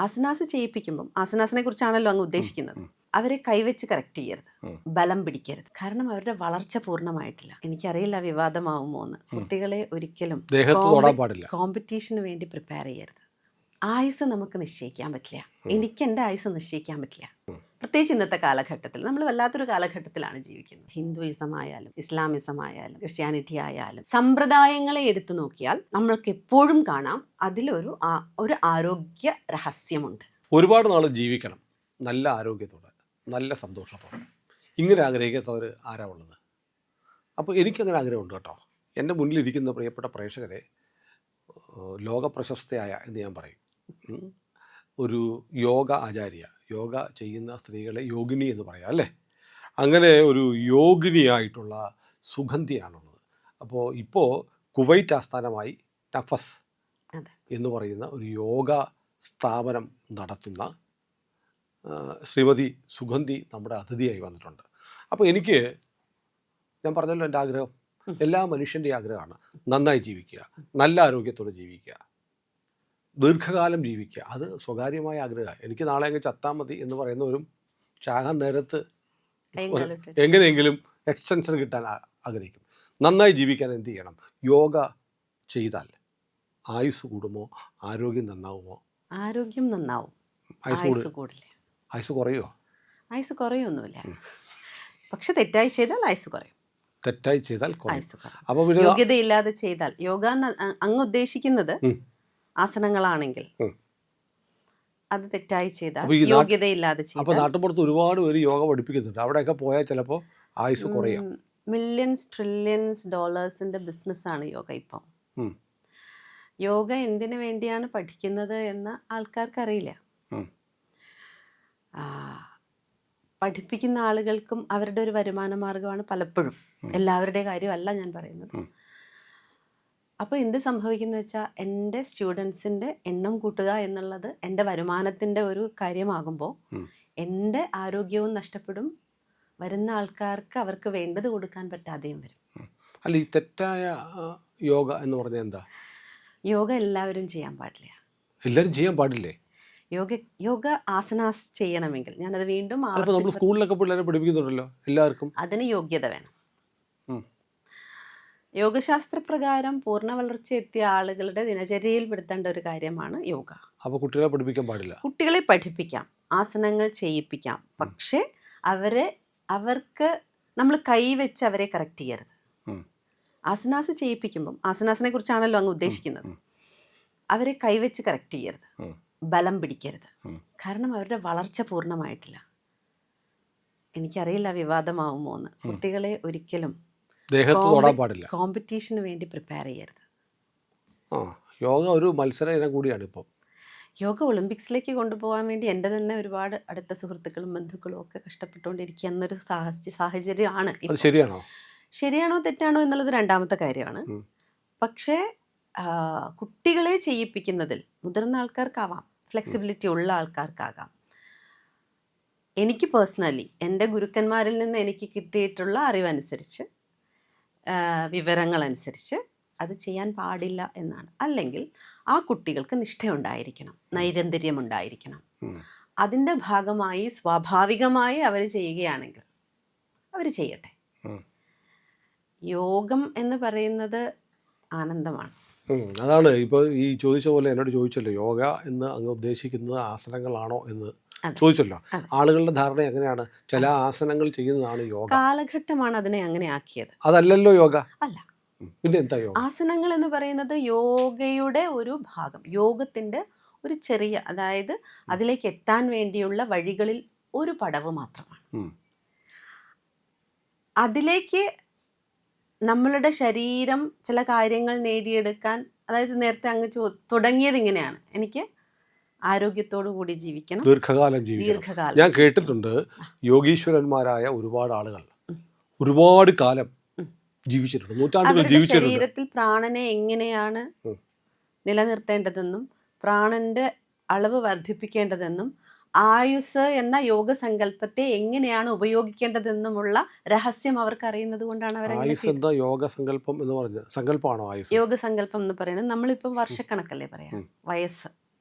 ആസനാസ് ചെയ്യിപ്പിക്കുമ്പം ആസനാസിനെ കുറിച്ചാണല്ലോ അങ്ങ് ഉദ്ദേശിക്കുന്നത്. അവരെ കൈവച്ച് കറക്റ്റ് ചെയ്യരുത്, ബലം പിടിക്കരുത്. കാരണം അവരുടെ വളർച്ച പൂർണ്ണമായിട്ടില്ല. എനിക്കറിയില്ല വിവാദമാവുമോ എന്ന്. കുട്ടികളെ ഒരിക്കലും കോമ്പറ്റീഷന് വേണ്ടി പ്രിപ്പയർ ചെയ്യരുത്. ആയുസ് നമുക്ക് നിശ്ചയിക്കാൻ പറ്റില്ല. എനിക്ക് എൻ്റെ ആയുസ് നിശ്ചയിക്കാൻ പറ്റില്ല. പ്രത്യേകിച്ച് ഇന്നത്തെ കാലഘട്ടത്തിൽ നമ്മൾ വല്ലാത്തൊരു കാലഘട്ടത്തിലാണ് ജീവിക്കുന്നത്. ഹിന്ദുയിസം ആയാലും ഇസ്ലാമിസം ആയാലും ക്രിസ്ത്യാനിറ്റി ആയാലും സമ്പ്രദായങ്ങളെ എടുത്തു നോക്കിയാൽ നമ്മൾക്ക് എപ്പോഴും കാണാം അതിലൊരു ആരോഗ്യ രഹസ്യമുണ്ട്. ഒരുപാട് നാൾ ജീവിക്കണം, നല്ല ആരോഗ്യത്തോടെ, നല്ല സന്തോഷത്തോടെ. ഇങ്ങനെ ആഗ്രഹിക്കാത്തവർ ആരാ ഉള്ളത്? അപ്പോൾ എനിക്കങ്ങനെ ആഗ്രഹമുണ്ട് കേട്ടോ. എൻ്റെ മുന്നിലിരിക്കുന്ന പ്രിയപ്പെട്ട പ്രേക്ഷകരെ ലോക പ്രശസ്തയായ എന്ന് ഞാൻ പറയും ഒരു യോഗ ആചാര്യ, യോഗ ചെയ്യുന്ന സ്ത്രീകളെ യോഗിനി എന്ന് പറയാം അല്ലേ? അങ്ങനെ ഒരു യോഗിനിയായിട്ടുള്ള സുഗന്ധിയാണുള്ളത്. അപ്പോൾ ഇപ്പോൾ കുവൈറ്റ് ആസ്ഥാനമായി നഫസ് എന്ന് പറയുന്ന ഒരു യോഗ സ്ഥാപനം നടത്തുന്ന ശ്രീമതി സുഗന്ധി നമ്മുടെ അതിഥിയായി വന്നിട്ടുണ്ട്. അപ്പോൾ ഞാൻ പറഞ്ഞല്ലോ എൻ്റെ ആഗ്രഹം, എല്ലാ മനുഷ്യൻ്റെ ആഗ്രഹമാണ് നന്നായി ജീവിക്കുക, നല്ല ആരോഗ്യത്തോടെ ജീവിക്കുക, ദീർഘകാലം ജീവിക്കുക. അത് സ്വകാര്യമായ ആഗ്രഹമാണ്. എനിക്ക് നാളെ അങ്ങ് ചത്താൽ മതി എന്ന് പറയുന്നവരും ചാകാൻ നേരത്ത് എങ്ങനെയെങ്കിലും എക്സ്റ്റൻഷൻ കിട്ടാൻ ആഗ്രഹിക്കും. നന്നായി ജീവിക്കാൻ എന്ത് ചെയ്യണം? യോഗ ചെയ്താൽ ആയുസ് കൂടുമോ? ആരോഗ്യം നന്നാവുമോ? ആരോഗ്യം നന്നാവും. ആയുസ് കൂടില്ല. ആയുസ് കുറയുമോ? ആയുസ് കുറയൊന്നുമില്ല. പക്ഷെ തെറ്റായി ചെയ്താൽ ആയുസ് കുറയും. തെറ്റായി ചെയ്താൽ അപ്പോൾ യോഗ്യതയില്ലാതെ ചെയ്താൽ, യോഗ അങ്ങ് ഉദ്ദേശിക്കുന്നത് ആസനങ്ങളാണെങ്കിൽ അത് തെറ്റായി ചെയ്താൽ, യോഗ്യതയില്ലാതെ ചെയ്താൽ. അപ്പോൾ നാട്ടുപുറത്ത് ഒരുപാട് പേര് യോഗ പഠിപ്പിക്കുന്നുണ്ട്. അവിടെയൊക്കെ പോയാൽ ചിലപ്പോൾ ആയുസ് കുറയും. മില്യൺസ് ട്രില്യൺസ് ഡോളേഴ്സിന്റെ ബിസിനസ്സാണ് യോഗ ഇപ്പം. യോഗ എന്തിനു വേണ്ടിയാണ് പഠിക്കുന്നത് എന്ന് ആൾക്കാർക്കറിയില്ല. പഠിപ്പിക്കുന്ന ആളുകൾക്കും അവരുടെ ഒരു വരുമാന മാർഗമാണ് പലപ്പോഴും. എല്ലാവരുടെ കാര്യമല്ല ഞാൻ പറയുന്നത്. അപ്പോൾ എന്ത് സംഭവിക്കുന്നു വെച്ചാൽ, എൻ്റെ സ്റ്റുഡൻസിൻ്റെ എണ്ണം കൂട്ടുക എന്നുള്ളത് എൻ്റെ വരുമാനത്തിൻ്റെ ഒരു കാര്യമാകുമ്പോൾ എൻ്റെ ആരോഗ്യവും നഷ്ടപ്പെടും, വരുന്ന ആൾക്കാർക്ക് അവർക്ക് വേണ്ടത് കൊടുക്കാൻ പറ്റാതെയും വരും. അല്ല, ഈ തെറ്റായ യോഗ എന്ന് പറഞ്ഞാൽ എന്താ? യോഗ എല്ലാവരും ചെയ്യാൻ പാടില്ല. എല്ലാവരും ചെയ്യാൻ പാടില്ലേ? യോഗ ആസനാസ് ചെയ്യണമെങ്കിൽ, ഞാനത് വീണ്ടും നമ്മൾ സ്കൂളിലൊക്കെ പിള്ളേരെ പഠിപ്പിക്കുന്നുണ്ടല്ലോ, എല്ലാവർക്കും അതിന് യോഗ്യത വേണം. യോഗശാസ്ത്രപ്രകാരം പൂർണ്ണ വളർച്ച എത്തിയ ആളുകളുടെ ദിനചര്യയിൽ പെടുത്തേണ്ട ഒരു കാര്യമാണ് യോഗ. അപ്പോൾ കുട്ടികളെ പഠിപ്പിക്കാൻ പാടില്ല? കുട്ടികളെ പഠിപ്പിക്കാം, ആസനങ്ങൾ ചെയ്യിപ്പിക്കാം. പക്ഷേ അവർക്ക് നമ്മൾ കൈവച്ച് അവരെ കറക്റ്റ് ചെയ്യരുത്. ആസനാസ് ചെയ്യിപ്പിക്കുമ്പം, ആസനാസിനെ കുറിച്ചാണല്ലോ അങ്ങ് ഉദ്ദേശിക്കുന്നത്, അവരെ കൈവച്ച് കറക്റ്റ് ചെയ്യരുത്, ബലം പിടിക്കരുത്. കാരണം അവരുടെ വളർച്ച പൂർണ്ണമായിട്ടില്ല. എനിക്കറിയില്ല വിവാദമാവുമോ എന്ന്. കുട്ടികളെ ഒരിക്കലും കോമ്പറ്റീഷന് വേണ്ടി പ്രിപ്പയർ ചെയ്യരുത്. യോഗ ഒരു മത്സര ഇനം കൂടിയാണ് ഇപ്പോൾ. യോഗ ഒളിമ്പിക്സിലേക്ക് കൊണ്ടുപോകാൻ വേണ്ടി എൻ്റെ തന്നെ ഒരുപാട് അടുത്ത സുഹൃത്തുക്കളും ബന്ധുക്കളും ഒക്കെ കഷ്ടപ്പെട്ടുകൊണ്ടിരിക്കുക എന്നൊരു സാഹചര്യമാണ്. ശരിയാണോ തെറ്റാണോ എന്നുള്ളത് രണ്ടാമത്തെ കാര്യമാണ്. പക്ഷേ കുട്ടികളെ ചെയ്യിപ്പിക്കുന്നതിൽ മുതിർന്ന ആൾക്കാർക്കാവാം, ഫ്ലെക്സിബിലിറ്റി ഉള്ള ആൾക്കാർക്കാകാം. എനിക്ക് പേഴ്സണലി എൻ്റെ ഗുരുക്കന്മാരിൽ നിന്ന് എനിക്ക് കിട്ടിയിട്ടുള്ള അറിവനുസരിച്ച്, വിവരങ്ങളനുസരിച്ച് അത് ചെയ്യാൻ പാടില്ല എന്നാണ്. അല്ലെങ്കിൽ ആ കുട്ടികൾക്ക് നിഷ്ഠയുണ്ടായിരിക്കണം, നൈരന്തര്യമുണ്ടായിരിക്കണം. അതിൻ്റെ ഭാഗമായി സ്വാഭാവികമായി അവർ ചെയ്യുകയാണെങ്കിൽ അവർ ചെയ്യട്ടെ. യോഗം എന്ന് പറയുന്നത് ആനന്ദമാണ്. അതാണ് ഇപ്പോൾ ഈ ചോദിച്ച പോലെ എന്നോട് ചോദിച്ചല്ലോ, യോഗ എന്ന് അങ്ങ് ഉദ്ദേശിക്കുന്നത് ആസനങ്ങളാണോ എന്ന് ചോദിച്ചല്ലോ. ആളുകളുടെ ധാരണ എങ്ങനെയാണ്? ചില ആസനങ്ങൾ ചെയ്യുന്നതാണ് യോഗ. കാലഘട്ടമാണ് അതിനെ അങ്ങനെ ആക്കിയത്. അതല്ലല്ലോ യോഗ. അല്ല, പിന്നെ എന്താ യോഗ? ആസനങ്ങൾ എന്ന് പറയുന്നത് യോഗയുടെ ഒരു ഭാഗം, യോഗത്തിന്റെ ഒരു ചെറിയ, അതായത് അതിലേക്ക് എത്താൻ വേണ്ടിയുള്ള വഴികളിൽ ഒരു പടവ് മാത്രമാണ്. അതിലേക്ക് നമ്മളുടെ ശരീരം ചില കാര്യങ്ങൾ നേടിയെടുക്കാൻ, അതായത് നേരത്തെ അങ്ങ് തുടങ്ങിയത് ഇങ്ങനെയാണ്, എനിക്ക് ആരോഗ്യത്തോടു കൂടി ജീവിക്കണം, ദീർഘകാലം. ഞാൻ കേട്ടിട്ടുണ്ട് യോഗീശ്വരന്മാരായ ഒരുപാട് ആളുകൾ ഒരുപാട് കാലം ജീവിച്ചിട്ടുണ്ട്, നൂറ്റാണ്ടുകൾ ജീവിച്ചിട്ടുണ്ട്. ശരീരത്തിൽ പ്രാണനെ എങ്ങനെയാണ് നിലനിർത്തേണ്ടതെന്നും പ്രാണന്റെ അളവ് വർദ്ധിപ്പിക്കേണ്ടതെന്നും ആയുസ് എന്ന യോഗസങ്കല്പത്തെ എങ്ങനെയാണ് ഉപയോഗിക്കേണ്ടതെന്നുമുള്ള രഹസ്യം അവർക്ക് അറിയുന്നത് കൊണ്ടാണ് അവർ യോഗസങ്കല്പം എന്ന് പറഞ്ഞത്. സങ്കല്പമാണോ ആയുസ്? യോഗസങ്കല്പം എന്ന് പറയുന്നത് നമ്മളിപ്പം വർഷക്കണക്കല്ലേ പറയാം, വയസ്സ്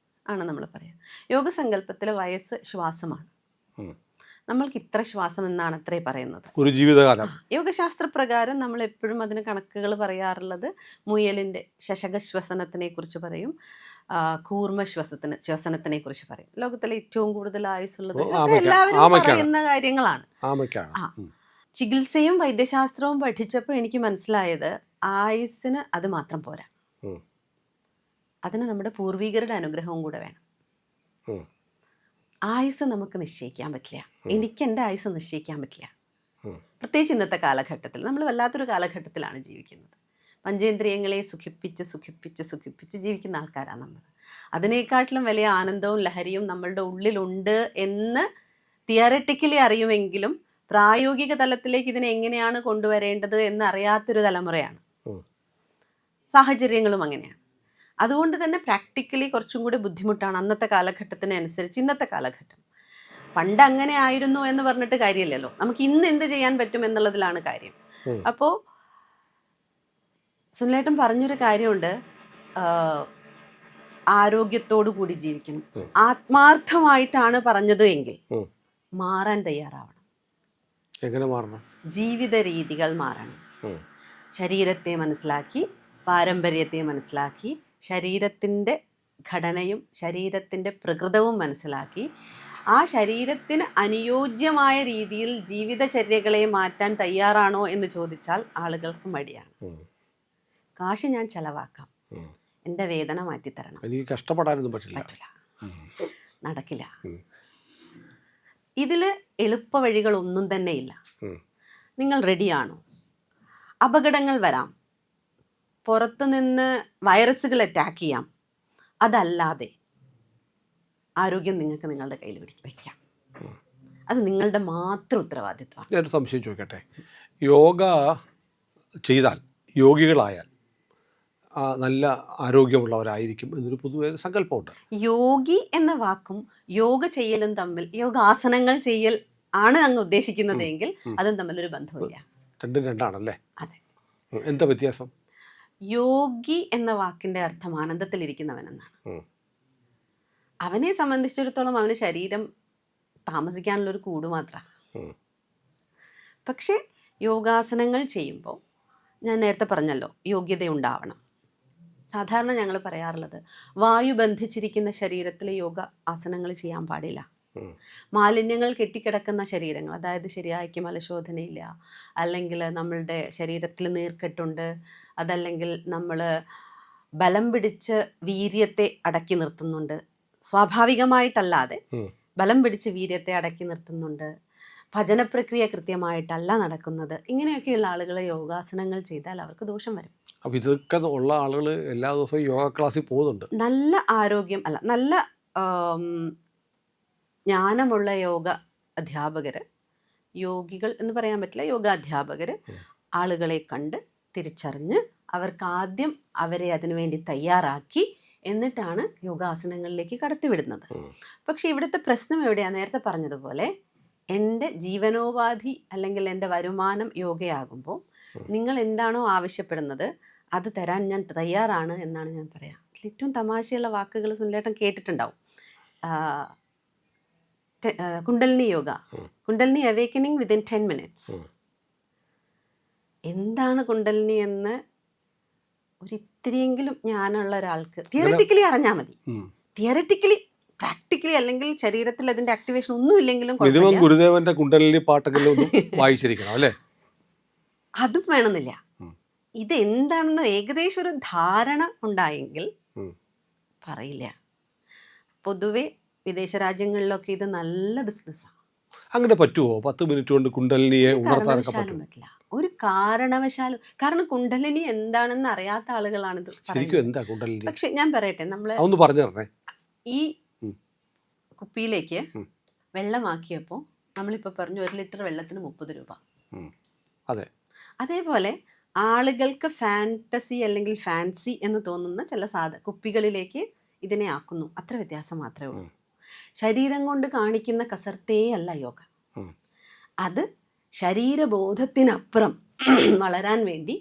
ആണ് നമ്മൾ പറയുക. യോഗസങ്കല്പത്തിലെ വയസ്സ് ശ്വാസമാണ്. നമ്മൾക്ക് ഇത്ര ശ്വാസം എന്നാണ് അത്രേ പറയുന്നത് ഒരു ജീവിതകാലം. യോഗശാസ്ത്രപ്രകാരം നമ്മൾ എപ്പോഴും അതിന് കണക്കുകൾ പറയാറുള്ളത് മുയലിൻ്റെ ശശകശ്വസനത്തിനെ കുറിച്ച് പറയും, കൂർമ്മ ശ്വസനത്തിനെ കുറിച്ച് പറയും. ലോകത്തിലെ ഏറ്റവും കൂടുതൽ ആയുസ്സുള്ളത് എല്ലാവരും പറയുന്ന കാര്യങ്ങളാണ്. ചികിത്സയും വൈദ്യശാസ്ത്രവും പഠിച്ചപ്പോൾ എനിക്ക് മനസ്സിലായത് ആയുസ്സിന് അത് മാത്രം പോരാ, അതിന് നമ്മുടെ പൂർവികരുടെ അനുഗ്രഹവും കൂടെ വേണം. ആയുസ് നമുക്ക് നിശ്ചയിക്കാൻ പറ്റില്ല. എനിക്ക് എൻ്റെ ആയുസ് നിശ്ചയിക്കാൻ പറ്റില്ല. പ്രത്യേകിച്ച് ഇന്നത്തെ കാലഘട്ടത്തിൽ നമ്മൾ വല്ലാത്തൊരു കാലഘട്ടത്തിലാണ് ജീവിക്കുന്നത്. പഞ്ചേന്ദ്രിയങ്ങളെ സുഖിപ്പിച്ച് ജീവിക്കുന്ന ആൾക്കാരാണ് നമ്മൾ. അതിനേക്കാട്ടിലും വലിയ ആനന്ദവും ലഹരിയും നമ്മളുടെ ഉള്ളിലുണ്ട് എന്ന് തിയററ്റിക്കലി അറിയുമെങ്കിലും പ്രായോഗിക തലത്തിലേക്ക് ഇതിനെ എങ്ങനെയാണ് കൊണ്ടുവരേണ്ടത് എന്ന് അറിയാത്തൊരു തലമുറയാണ്. സാഹചര്യങ്ങളും അങ്ങനെയാണ്. അതുകൊണ്ട് തന്നെ പ്രാക്ടിക്കലി കുറച്ചും കൂടി ബുദ്ധിമുട്ടാണ് അന്നത്തെ കാലഘട്ടത്തിനനുസരിച്ച് ഇന്നത്തെ കാലഘട്ടം. പണ്ട് അങ്ങനെ ആയിരുന്നു എന്ന് പറഞ്ഞിട്ട് കാര്യമില്ലല്ലോ. നമുക്ക് ഇന്ന് എന്ത് ചെയ്യാൻ പറ്റും എന്നുള്ളതിലാണ് കാര്യം. അപ്പോൾ സുനിലേട്ടൻ പറഞ്ഞൊരു കാര്യമുണ്ട്, ആരോഗ്യത്തോടു കൂടി ജീവിക്കണം. ആത്മാർത്ഥമായിട്ടാണ് പറഞ്ഞത് എങ്കിൽ മാറാൻ തയ്യാറാവണം. എങ്ങനെ മാറണം? ജീവിത രീതികൾ മാറണം. ശരീരത്തെ മനസ്സിലാക്കി, പാരമ്പര്യത്തെ മനസ്സിലാക്കി, ശരീരത്തിൻ്റെ ഘടനയും ശരീരത്തിൻ്റെ പ്രകൃതവും മനസ്സിലാക്കി ആ ശരീരത്തിന് അനുയോജ്യമായ രീതിയിൽ ജീവിതചര്യകളെ മാറ്റാൻ തയ്യാറാണോ എന്ന് ചോദിച്ചാൽ ആളുകൾക്ക് മടിയാണ്. കാശ് ഞാൻ ചെലവാക്കാം, എൻ്റെ വേദന മാറ്റിത്തരണം, എനിക്ക് കഷ്ടപ്പെടാനൊന്നും പറ്റില്ല, നടക്കില്ല. ഇതിൽ എളുപ്പ വഴികളൊന്നും തന്നെ ഇല്ല. നിങ്ങൾ റെഡിയാണോ? അപകടങ്ങൾ വരാം, പുറത്തുനിന്ന് വൈറസുകൾ അറ്റാക്ക് ചെയ്യാം, അതല്ലാതെ ആരോഗ്യം നിങ്ങൾക്ക് നിങ്ങളുടെ കയ്യിൽ വയ്ക്കാം. അത് നിങ്ങളുടെ മാത്രം ഉത്തരവാദിത്വമാണ്. ഞാനൊരു സംശയം ചോദിക്കട്ടെ. യോഗ ചെയ്താൽ, യോഗികളായാൽ നല്ല ആരോഗ്യമുള്ളവരായിരിക്കും എന്നൊരു പൊതുവെ സങ്കല്പമുണ്ട്. യോഗി എന്ന വാക്കും യോഗ ചെയ്യലും തമ്മിൽ, യോഗാസനങ്ങൾ ചെയ്യൽ ആണ് അങ്ങ് ഉദ്ദേശിക്കുന്നതെങ്കിൽ അതും തമ്മിലൊരു ബന്ധമില്ല. രണ്ടും രണ്ടാണല്ലേ? അതെ. എന്താ വ്യത്യാസം? യോഗി എന്ന വാക്കിന്റെ അർത്ഥം ആനന്ദത്തിലിരിക്കുന്നവൻ എന്നാണ്. അവനെ സംബന്ധിച്ചിടത്തോളം അവന് ശരീരം താമസിക്കാനുള്ളൊരു കൂട് മാത്രമാണ്. പക്ഷെ യോഗാസനങ്ങൾ ചെയ്യുമ്പോൾ ഞാൻ നേരത്തെ പറഞ്ഞല്ലോ, യോഗ്യത ഉണ്ടാവണം. സാധാരണ ഞങ്ങൾ പറയാറുള്ളത്, വായു ബന്ധിച്ചിരിക്കുന്ന ശരീരത്തിൽ യോഗ ആസനങ്ങൾ ചെയ്യാൻ പാടില്ല. മാലിന്യങ്ങൾ കെട്ടിക്കിടക്കുന്ന ശരീരങ്ങൾ, അതായത് ശരിയാക്കി മലശോധനയില്ല, അല്ലെങ്കിൽ നമ്മളുടെ ശരീരത്തിൽ നീർക്കെട്ടുണ്ട്, അതല്ലെങ്കിൽ നമ്മൾ ബലം പിടിച്ച് വീര്യത്തെ അടക്കി നിർത്തുന്നുണ്ട്, സ്വാഭാവികമായിട്ടല്ലാതെ ബലം പിടിച്ച് വീര്യത്തെ അടക്കി നിർത്തുന്നുണ്ട്, ഭജന പ്രക്രിയ കൃത്യമായിട്ടല്ല നടക്കുന്നത്, ഇങ്ങനെയൊക്കെയുള്ള ആളുകൾ യോഗാസനങ്ങൾ ചെയ്താൽ അവർക്ക് ദോഷം വരും. അപ്പോൾ ഇതൊക്കെ ഉള്ള ആളുകൾ എല്ലാ ദിവസവും യോഗ ക്ലാസ്സിൽ പോകുന്നുണ്ട്. നല്ല ആരോഗ്യം അല്ല, നല്ല ജ്ഞാനമുള്ള യോഗ അധ്യാപകർ, യോഗികൾ എന്ന് പറയാൻ പറ്റില്ല, യോഗാധ്യാപകർ ആളുകളെ കണ്ട് തിരിച്ചറിഞ്ഞ് അവർക്ക് ആദ്യം അവരെ അതിനുവേണ്ടി തയ്യാറാക്കി എന്നിട്ടാണ് യോഗാസനങ്ങളിലേക്ക് കടത്തിവിടുന്നത്. പക്ഷെ ഇവിടുത്തെ പ്രശ്നം എവിടെയാണ്? നേരത്തെ പറഞ്ഞതുപോലെ എൻ്റെ ജീവനോപാധി അല്ലെങ്കിൽ എൻ്റെ വരുമാനം യോഗയാകുമ്പോൾ നിങ്ങൾ എന്താണോ ആവശ്യപ്പെടുന്നത് അത് തരാൻ ഞാൻ തയ്യാറാണ് എന്നാണ് ഞാൻ പറയാം. ഏറ്റവും തമാശയുള്ള വാക്കുകൾ സുനിലേട്ടൻ കേട്ടിട്ടുണ്ടാവും. Kundalini yoga, kundalini awakening within 10 minutes. എന്താണ് കുണ്ടലിനി എന്ന് ഒരിത്തിരിയെങ്കിലും ജ്ഞാനമുള്ള ഒരാൾക്ക് തിയററ്റിക്കലി അറിഞ്ഞാൽ മതി. തിയററ്റിക്കലി, പ്രാക്ടിക്കലി അല്ലെങ്കിൽ ശരീരത്തിൽ അതിന്റെ ആക്ടിവേഷൻ ഒന്നും ഇല്ലെങ്കിലും ഗുരുദേവന്റെ കുണ്ടലിനി പാട്ടെങ്കിലും വായിച്ചിരിക്കണം അല്ലേ? അതും വേണമെന്നില്ല. ഇത് എന്താണെന്ന് ഏകദേശം ഒരു ധാരണ ഉണ്ടായെങ്കിൽ പറയില്ല. പൊതുവെ വിദേശ രാജ്യങ്ങളിലൊക്കെ ഇത് നല്ല ബിസിനസ്സാണ്. അങ്ങനെ പറ്റുമോ? 10 മിനിറ്റ് കൊണ്ട് കുണ്ടലിനിയെ ഉണർത്താനൊക്കെ പറ്റില്ല, ഒരു കാരണവശാലും. കാരണം കുണ്ടലിനി എന്താണെന്ന് അറിയാത്ത ആളുകളാണ് ഇത് പറയുന്നത്. പക്ഷെ ഞാൻ പറയട്ടെ, നമ്മള് പറഞ്ഞു ഈ കുപ്പിയിലേക്ക് വെള്ളമാക്കിയപ്പോൾ നമ്മളിപ്പോൾ പറഞ്ഞു 1 ലിറ്റർ വെള്ളത്തിന് 30 രൂപ. അതെ. അതേപോലെ ആളുകൾക്ക് ഫാൻറ്റസി അല്ലെങ്കിൽ ഫാൻസി എന്ന് തോന്നുന്ന ചില കുപ്പികളിലേക്ക് ഇതിനെ ആക്കുന്നു. അത്ര വ്യത്യാസം മാത്രമേ ഉള്ളൂ. ശരീരം കൊണ്ട് കാണിക്കുന്ന കസർത്തേ അല്ല യോഗ. അത് ശരീരബോധത്തിനപ്പുറം വളരാൻ വേണ്ടി,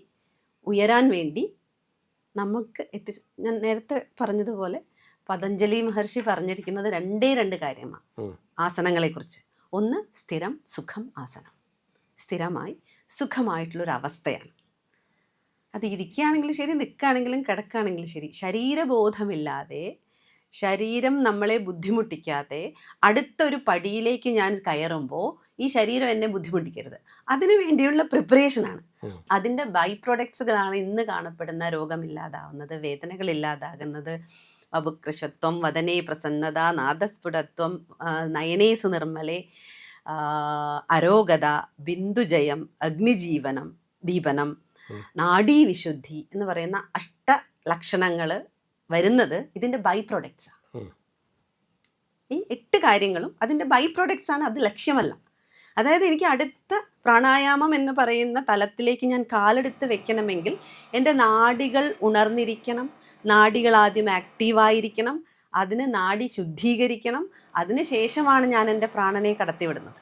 ഉയരാൻ വേണ്ടി നമുക്ക് ഞാൻ നേരത്തെ പറഞ്ഞതുപോലെ പതഞ്ജലി മഹർഷി പറഞ്ഞിരിക്കുന്നത് രണ്ട് കാര്യമാണ് ആസനങ്ങളെക്കുറിച്ച്. ഒന്ന് സ്ഥിരം സുഖം ആസനം, സ്ഥിരമായി സുഖമായിട്ടുള്ളൊരു അവസ്ഥയാണ്. അത് ഇരിക്കുകയാണെങ്കിലും ശരി, നിൽക്കുകയാണെങ്കിലും കിടക്കുകയാണെങ്കിലും ശരി, ശരീരബോധമില്ലാതെ, ശരീരം നമ്മളെ ബുദ്ധിമുട്ടിക്കാതെ അടുത്തൊരു പടിയിലേക്ക് ഞാൻ കയറുമ്പോൾ ഈ ശരീരം എന്നെ ബുദ്ധിമുട്ടിക്കരുത്, അതിനു വേണ്ടിയുള്ള പ്രിപ്പറേഷനാണ്. അതിൻ്റെ ബൈ പ്രൊഡക്ട്സുകളാണ് ഇന്ന് കാണപ്പെടുന്ന രോഗമില്ലാതാവുന്നത്, വേദനകളില്ലാതാകുന്നത്, അബുകൃശത്വം, വദനേ പ്രസന്നത, നാദസ്ഫുടത്വം, നയനേ സുനിർമ്മലേ, അരോഗത, ബിന്ദുജയം, അഗ്നിജീവനം, ദീപനം, നാഡീവിശുദ്ധി എന്ന് പറയുന്ന അഷ്ടലക്ഷണങ്ങൾ വരുന്നത് ഇതിൻ്റെ ബൈ പ്രൊഡക്ട്സാണ്. ഈ 8 കാര്യങ്ങളും അതിൻ്റെ ബൈ പ്രൊഡക്ട്സാണ്, അത് ലക്ഷ്യമല്ല. അതായത് എനിക്ക് അടുത്ത പ്രാണായാമം എന്ന് പറയുന്ന തലത്തിലേക്ക് ഞാൻ കാലെടുത്ത് വെക്കണമെങ്കിൽ എൻ്റെ നാഡികൾ ഉണർന്നിരിക്കണം, നാഡികൾ ആദ്യം ആക്റ്റീവായിരിക്കണം, അതിന് നാഡി ശുദ്ധീകരിക്കണം, അതിന് ശേഷമാണ് ഞാൻ എൻ്റെ പ്രാണനെ കടത്തിവിടുന്നത്.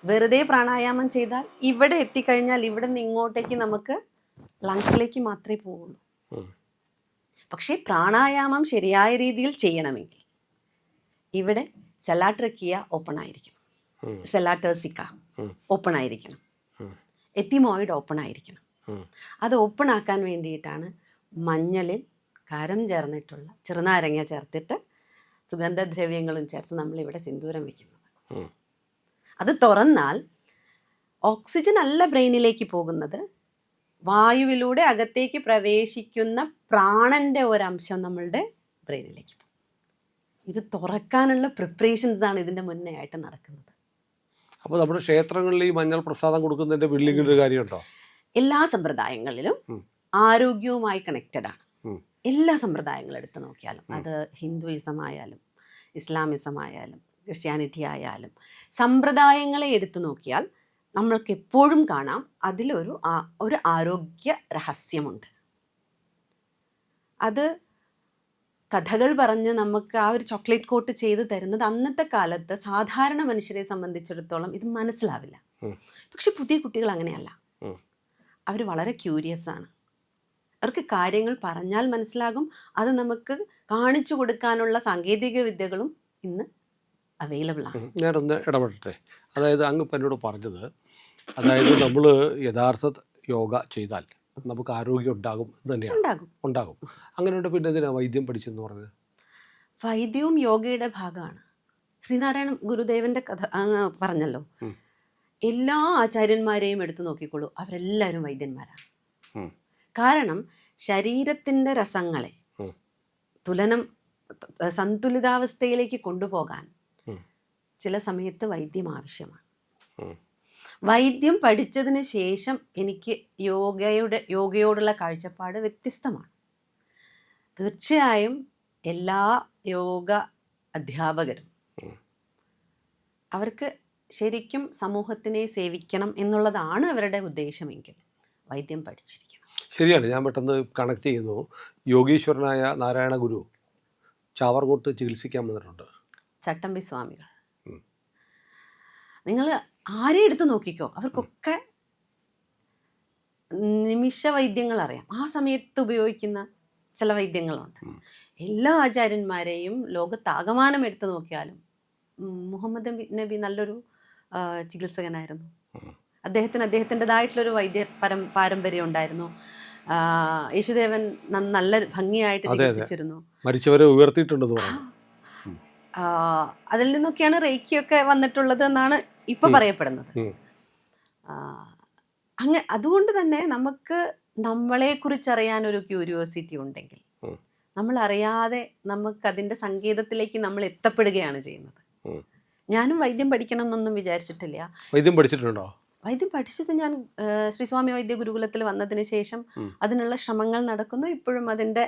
വെറുതെ പ്രാണായാമം ചെയ്താൽ ഇവിടെ എത്തിക്കഴിഞ്ഞാൽ ഇവിടെ നിന്ന് ഇങ്ങോട്ടേക്ക് നമുക്ക് ലങ്സിലേക്ക് മാത്രമേ പോവുള്ളൂ. പക്ഷേ പ്രാണായാമം ശരിയായ രീതിയിൽ ചെയ്യണമെങ്കിൽ ഇവിടെ സെലാട്രക്കിയ ഓപ്പൺ ആയിരിക്കണം, സെലാറ്റേഴ്സിക്ക ഓപ്പൺ ആയിരിക്കണം, എത്തിമോയിഡ് ഓപ്പൺ ആയിരിക്കണം. അത് ഓപ്പൺ ആക്കാൻ വേണ്ടിയിട്ടാണ് മഞ്ഞളിൽ കാരം ചേർന്നിട്ടുള്ള ചെറുനാരങ്ങ ചേർത്തിട്ട് സുഗന്ധദ്രവ്യങ്ങളും ചേർത്ത് നമ്മളിവിടെ സിന്ദൂരം വയ്ക്കുന്നത്. അത് തുറന്നാൽ ഓക്സിജൻ അല്ല ബ്രെയിനിലേക്ക് പോകുന്നത്, വായുവിലൂടെ അകത്തേക്ക് പ്രവേശിക്കുന്ന പ്രാണന്റെ ഒരംശം നമ്മളുടെ ബ്രെയിനിലേക്ക് പോകും. ഇത് തുറക്കാനുള്ള പ്രിപ്പറേഷൻസാണ് ഇതിൻ്റെ മുന്നേ ആയിട്ട് നടക്കുന്നത്. അപ്പോൾ നമ്മുടെ ക്ഷേത്രങ്ങളിൽ ഈ മഞ്ഞൾ പ്രസാദം കൊടുക്കുന്നതിൻ്റെ ബിൽഡിങ്ങിൻ്റെ ഒരു കാര്യമുണ്ടോ? എല്ലാ സമ്പ്രദായങ്ങളിലും ആരോഗ്യവുമായി കണക്റ്റഡ് ആണ്. എല്ലാ സമ്പ്രദായങ്ങളും എടുത്തു നോക്കിയാലും, അത് ഹിന്ദുയിസം ആയാലും ഇസ്ലാമിസം ആയാലും ക്രിസ്ത്യാനിറ്റി ആയാലും, സമ്പ്രദായങ്ങളെ എടുത്തു നോക്കിയാൽ നമ്മൾക്ക് എപ്പോഴും കാണാം ഒരു ആരോഗ്യ രഹസ്യമുണ്ട്. അത് കഥകൾ പറഞ്ഞ് നമുക്ക് ആ ഒരു ചോക്ലേറ്റ് കോട്ട് ചെയ്ത് തരുന്നത് അന്നത്തെ കാലത്ത് സാധാരണ മനുഷ്യരെ സംബന്ധിച്ചിടത്തോളം ഇത് മനസ്സിലാവില്ല. പക്ഷെ പുതിയ കുട്ടികൾ അങ്ങനെയല്ല, അവർ വളരെ ക്യൂരിയസ് ആണ്. അവർക്ക് കാര്യങ്ങൾ പറഞ്ഞാൽ മനസ്സിലാകും. അത് നമുക്ക് കാണിച്ചു കൊടുക്കാനുള്ള സാങ്കേതിക വിദ്യകളും ഇന്ന് അവൈലബിൾ ആണ്. ഞാനൊന്ന് ഇടപെടട്ടെ. അതായത് അങ്ങ് ഇപ്പം എന്നോട് പറഞ്ഞത്, അതായത് നമ്മൾ യഥാർത്ഥ യോഗ ചെയ്താൽ നമുക്ക് ആരോഗ്യം ഉണ്ടാകും എന്ന് തന്നെയാണ്. ഉണ്ടാകും. അങ്ങനെയുണ്ട്. പിന്നെ എന്തിനാണ് വൈദ്യം പഠിച്ചെന്ന് പറഞ്ഞത്? വൈദ്യവും യോഗയുടെ ഭാഗമാണ്. ശ്രീനാരായണ ഗുരുദേവന്റെ കഥ പറഞ്ഞല്ലോ, എല്ലാ ആചാര്യന്മാരെയും എടുത്തു നോക്കിക്കോളൂ, അവരെല്ലാവരും വൈദ്യന്മാരാണ്. കാരണം ശരീരത്തിൻ്റെ രസങ്ങളെ സന്തുലിതാവസ്ഥയിലേക്ക് കൊണ്ടുപോകാൻ ചില സമയത്ത് വൈദ്യം ആവശ്യമാണ്. വൈദ്യം പഠിച്ചതിന് ശേഷം എനിക്ക് യോഗയോടുള്ള കാഴ്ചപ്പാട് വ്യത്യസ്തമാണ്. തീർച്ചയായും എല്ലാ യോഗ അധ്യാപകരും അവർക്ക് ശരിക്കും സമൂഹത്തിനെ സേവിക്കണം എന്നുള്ളതാണ് അവരുടെ ഉദ്ദേശമെങ്കിൽ വൈദ്യം പഠിച്ചിരിക്കണം. ശരിയാണ്. ഞാൻ പെട്ടെന്ന് കണക്ട് ചെയ്യുന്നു. യോഗീശ്വരനായ നാരായണ ഗുരു ചാവർകോട്ട് ചികിത്സിക്കാൻ വന്നിട്ടുണ്ട്. ചട്ടമ്പി സ്വാമികൾ, നിങ്ങൾ ആരെ എടുത്ത് നോക്കിക്കോ, അവർക്കൊക്കെ നിമിഷ വൈദ്യങ്ങൾ അറിയാം. ആ സമയത്ത് ഉപയോഗിക്കുന്ന ചില വൈദ്യങ്ങളുണ്ട്. എല്ലാ ആചാര്യന്മാരെയും ലോകത്താകമാനം എടുത്തു നോക്കിയാലും മുഹമ്മദ് നബി നല്ലൊരു ചികിത്സകനായിരുന്നു. അദ്ദേഹത്തിൻ്റെതായിട്ടുള്ളൊരു പാരമ്പര്യം ഉണ്ടായിരുന്നു. യേശുദേവൻ നല്ല ഭംഗിയായിട്ട് ചികിത്സിച്ചിരുന്നു. മരിച്ചവരെ ഉയർത്തിയിട്ടുണ്ടെന്ന് പറഞ്ഞു. അതിൽ നിന്നൊക്കെയാണ് റേക്കിയൊക്കെ വന്നിട്ടുള്ളത് എന്നാണ് ഇപ്പൊ പറയപ്പെടുന്നത്. അതുകൊണ്ട് തന്നെ നമുക്ക് നമ്മളെ കുറിച്ചറിയാൻ ഒരു ക്യൂരിയോസിറ്റി ഉണ്ടെങ്കിൽ നമ്മൾ അറിയാതെ നമുക്ക് അതിൻ്റെ സങ്കേതത്തിലേക്ക് നമ്മൾ എത്തപ്പെടുകയാണ് ചെയ്യുന്നത്. ഞാനും വൈദ്യം പഠിക്കണം എന്നൊന്നും വിചാരിച്ചിട്ടില്ല. വൈദ്യം പഠിച്ചിട്ടുണ്ടോ? വൈദ്യം പഠിച്ചത് ഞാൻ ശ്രീസ്വാമി വൈദ്യ ഗുരുകുലത്തിൽ വന്നതിന് ശേഷം അതിനുള്ള ശ്രമങ്ങൾ നടക്കുന്നു. ഇപ്പോഴും അതിൻ്റെ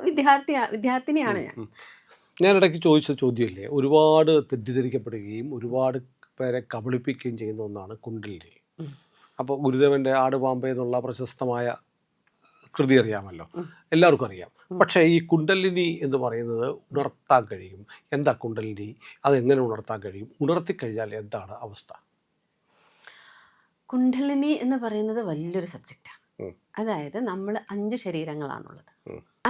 വിദ്യാർത്ഥിനിയാണ് ഞാൻ. ഞാൻ ഇടയ്ക്ക് ചോദിച്ച ചോദ്യമല്ലേ, ഒരുപാട് തെറ്റിദ്ധരിക്കപ്പെടുകയും ഒരുപാട് പേരെ കബളിപ്പിക്കുകയും ചെയ്യുന്ന ഒന്നാണ് കുണ്ടലിനി. അപ്പോൾ ഗുരുദേവൻ്റെ ആടുപാമ്പ എന്നുള്ള പ്രശസ്തമായ കൃതി അറിയാമല്ലോ, എല്ലാവർക്കും അറിയാം. പക്ഷേ ഈ കുണ്ടലിനി എന്ന് പറയുന്നത് ഉണർത്താൻ കഴിയും. എന്താ കുണ്ടലിനി? അതെങ്ങനെ ഉണർത്താൻ കഴിയും? ഉണർത്തിക്കഴിഞ്ഞാൽ എന്താണ് അവസ്ഥ? കുണ്ടലിനി എന്ന് പറയുന്നത് വലിയൊരു സബ്ജക്റ്റാണ്. അതായത് നമ്മൾ 5 ശരീരങ്ങളാണുള്ളത്.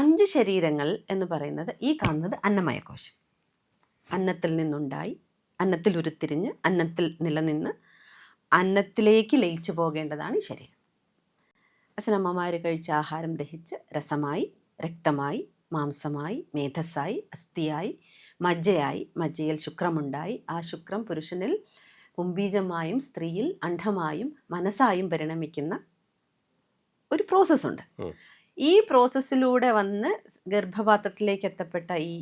5 ശരീരങ്ങൾ എന്ന് പറയുന്നത് ഈ കാണുന്നത് അന്നമയ കോശം. അന്നത്തിൽ നിന്നുണ്ടായി, അന്നത്തിൽ ഉരുത്തിരിഞ്ഞ്, അന്നത്തിൽ നിലനിന്ന് അന്നത്തിലേക്ക് ലയിച്ചു പോകേണ്ടതാണ് ഈ ശരീരം. അച്ഛനമ്മമാർ കഴിച്ച ആഹാരം ദഹിച്ച് രസമായി, രക്തമായി, മാംസമായി, മേധസ്സായി, അസ്ഥിയായി, മജ്ജയായി, മജ്ജയിൽ ശുക്രമുണ്ടായി, ആ ശുക്രം പുരുഷനിൽ പുംബീജമായും സ്ത്രീയിൽ അണ്ഡമായും മനസ്സായും പരിണമിക്കുന്ന ഒരു പ്രോസസ്സുണ്ട്. ഈ പ്രോസസ്സിലൂടെ വന്ന് ഗർഭപാത്രത്തിലേക്ക് എത്തപ്പെട്ട ഈ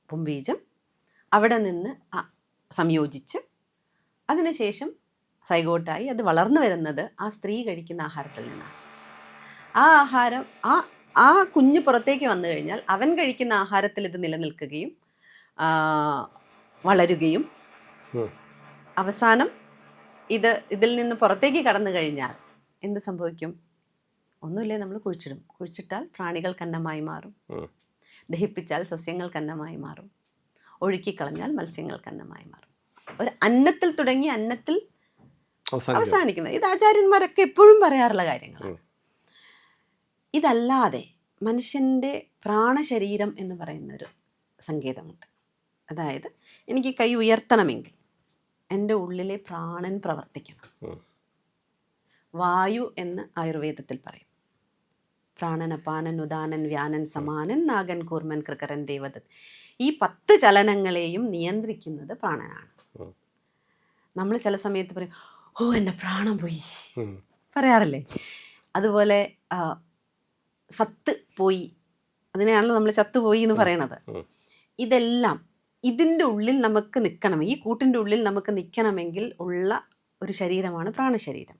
പുംബീജം അവിടെ നിന്ന് സംയോജിച്ച് അതിനുശേഷം സൈഗോട്ടായി അത് വളർന്നു വരുന്നത് ആ സ്ത്രീ കഴിക്കുന്ന ആഹാരത്തിൽ നിന്നാണ്. ആ ആഹാരം ആ കുഞ്ഞ് പുറത്തേക്ക് വന്നു കഴിഞ്ഞാൽ അവൻ കഴിക്കുന്ന ആഹാരത്തിൽ ഇത് നിലനിൽക്കുകയും വളരുകയും അവസാനം ഇതിൽ നിന്ന് പുറത്തേക്ക് കടന്നു കഴിഞ്ഞാൽ എന്ത് സംഭവിക്കും? ഒന്നുമില്ലേ, നമ്മൾ കുഴിച്ചിട്ടാൽ പ്രാണികൾക്ക് അന്നമായി മാറും, ദഹിപ്പിച്ചാൽ സസ്യങ്ങൾക്ക് അന്നമായി മാറും, ഒഴുക്കിക്കളഞ്ഞാൽ മത്സ്യങ്ങൾക്ക് അന്നമായി മാറും. ഒരു അന്നത്തിൽ തുടങ്ങി അന്നത്തിൽ അവസാനിക്കുന്നത്. ഇത് ആചാര്യന്മാരൊക്കെ എപ്പോഴും പറയാറുള്ള കാര്യങ്ങളാണ്. ഇതല്ലാതെ മനുഷ്യൻ്റെ പ്രാണശരീരം എന്ന് പറയുന്നൊരു സങ്കേതമുണ്ട്. അതായത് എനിക്ക് കൈ ഉയർത്തണമെങ്കിൽ എൻ്റെ ഉള്ളിലെ പ്രാണൻ പ്രവർത്തിക്കണം. വായു എന്ന് ആയുർവേദത്തിൽ പറയും. പ്രാണൻ, അപാനൻ, ഉദാനൻ, വ്യാനൻ, സമാനൻ, നാഗൻ, കൂർമൻ, കൃകരൻ, ദേവദത്ത്. ഈ 10 ചലനങ്ങളെയും നിയന്ത്രിക്കുന്നത് പ്രാണനാണ്. നമ്മൾ ചില സമയത്ത് പറയും, ഓ എൻ്റെ പ്രാണം പോയി, പറയാറില്ലേ? അതുപോലെ സത്ത് പോയി, അതിനെയാണല്ലോ നമ്മൾ ചത്തുപോയി എന്ന് പറയണത്. ഇതെല്ലാം ഇതിൻ്റെ ഉള്ളിൽ നമുക്ക് നിൽക്കണം, ഈ കൂട്ടിൻ്റെ ഉള്ളിൽ നമുക്ക് നിൽക്കണമെങ്കിൽ ഉള്ള ഒരു ശരീരമാണ് പ്രാണശരീരം.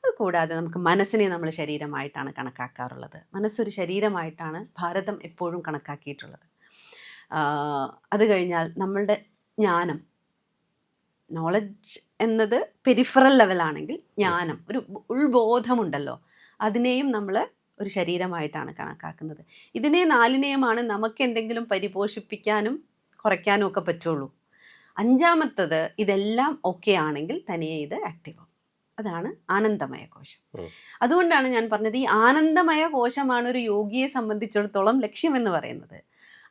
അതുകൂടാതെ നമുക്ക് മനസ്സിനെ നമ്മൾ ശരീരമായിട്ടാണ് കണക്കാക്കാറുള്ളത്. മനസ്സൊരു ശരീരമായിട്ടാണ് ഭാരതം എപ്പോഴും കണക്കാക്കിയിട്ടുള്ളത്. അത് കഴിഞ്ഞാൽ നമ്മളുടെ ജ്ഞാനം, നോളജ് എന്നത് പെരിഫറൽ ലെവലാണെങ്കിൽ ജ്ഞാനം, ഒരു ഉൾബോധമുണ്ടല്ലോ, അതിനെയും നമ്മൾ ഒരു ശരീരമായിട്ടാണ് കണക്കാക്കുന്നത്. ഇതിനെ 4നെയുമാണ് നമുക്ക് എന്തെങ്കിലും പരിപോഷിപ്പിക്കാനും കുറയ്ക്കാനും ഒക്കെ പറ്റുള്ളൂ. 5ാമത്തത് ഇതെല്ലാം ഓക്കെ ആണെങ്കിൽ തനിയെ ഇത് ആക്റ്റീവ് ആവും. അതാണ് ആനന്ദമയ കോശം. അതുകൊണ്ടാണ് ഞാൻ പറഞ്ഞത് ഈ ആനന്ദമയ കോശമാണ് ഒരു യോഗിയെ സംബന്ധിച്ചിടത്തോളം ലക്ഷ്യം എന്ന് പറയുന്നത്.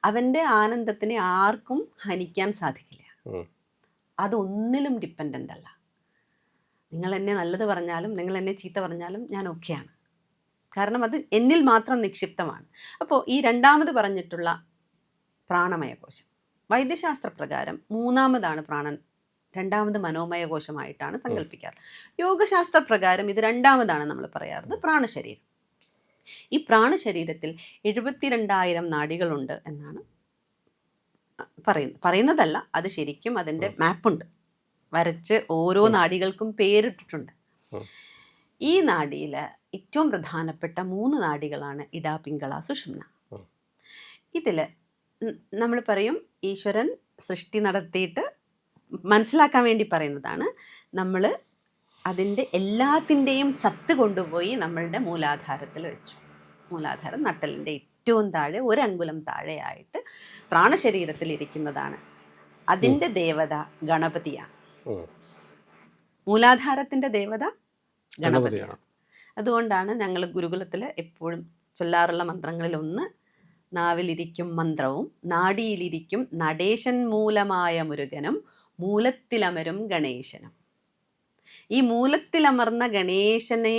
അവൻ്റെ ആനന്ദത്തിനെ ആർക്കും ഹനിക്കാൻ സാധിക്കില്ല. അതൊന്നിലും ഡിപ്പെൻഡൻ്റ് അല്ല. നിങ്ങൾ എന്നെ നല്ലത് പറഞ്ഞാലും നിങ്ങൾ എന്നെ ചീത്ത പറഞ്ഞാലും ഞാൻ ഓക്കെയാണ്. കാരണം അത് എന്നിൽ മാത്രം നിക്ഷിപ്തമാണ്. അപ്പോൾ ഈ 2ാമത് പറഞ്ഞിട്ടുള്ള പ്രാണമയ കോശം വൈദ്യശാസ്ത്രപ്രകാരം 3ാമതാണ് പ്രാണൻ, 2ാമത് മനോമയ കോശമായിട്ടാണ് സങ്കല്പിക്കാറ്. യോഗശാസ്ത്രപ്രകാരം ഇത് 2ാമതാണ് നമ്മൾ പറയാറുള്ളത്, പ്രാണശരീരം. ഈ പ്രാണശരീരത്തിൽ 72,000 നാഡികളുണ്ട് എന്നാണ് പറയുന്നതല്ല, അത് ശരിക്കും അതിൻ്റെ മാപ്പുണ്ട്, വരച്ച് ഓരോ നാഡികൾക്കും പേരിട്ടിട്ടുണ്ട്. ഈ നാഡിയിൽ ഏറ്റവും പ്രധാനപ്പെട്ട 3 നാഡികളാണ് ഇട, പിംഗള, സുഷുമ്ന. ഇതിൽ നമ്മൾ പറയും ഈശ്വരൻ സൃഷ്ടി നടത്തിയിട്ട് മനസ്സിലാക്കാൻ വേണ്ടി പറയുന്നതാണ്. നമ്മൾ അതിൻ്റെ എല്ലാത്തിൻ്റെയും സത്ത് കൊണ്ടുപോയി നമ്മളുടെ മൂലാധാരത്തിൽ വെച്ചു. മൂലാധാരം നട്ടലിൻ്റെ ഏറ്റവും താഴെ 1 അങ്കുലം താഴെയായിട്ട് പ്രാണശരീരത്തിൽ ഇരിക്കുന്നതാണ്. അതിൻ്റെ ദേവത ഗണപതിയാണ്. മൂലാധാരത്തിൻ്റെ ദേവത ഗണപതിയാണ്. അതുകൊണ്ടാണ് ഞങ്ങൾ ഗുരുകുലത്തിൽ എപ്പോഴും ചൊല്ലാറുള്ള മന്ത്രങ്ങളിൽ ഒന്ന്, നാവിലിരിക്കും മന്ത്രവും നാഡിയിലിരിക്കും നടേശൻ മൂലമായ മുരുകനും മൂലത്തിലമരും ഗണേശനും. ഈ മൂലത്തിലമർന്ന ഗണേശനെ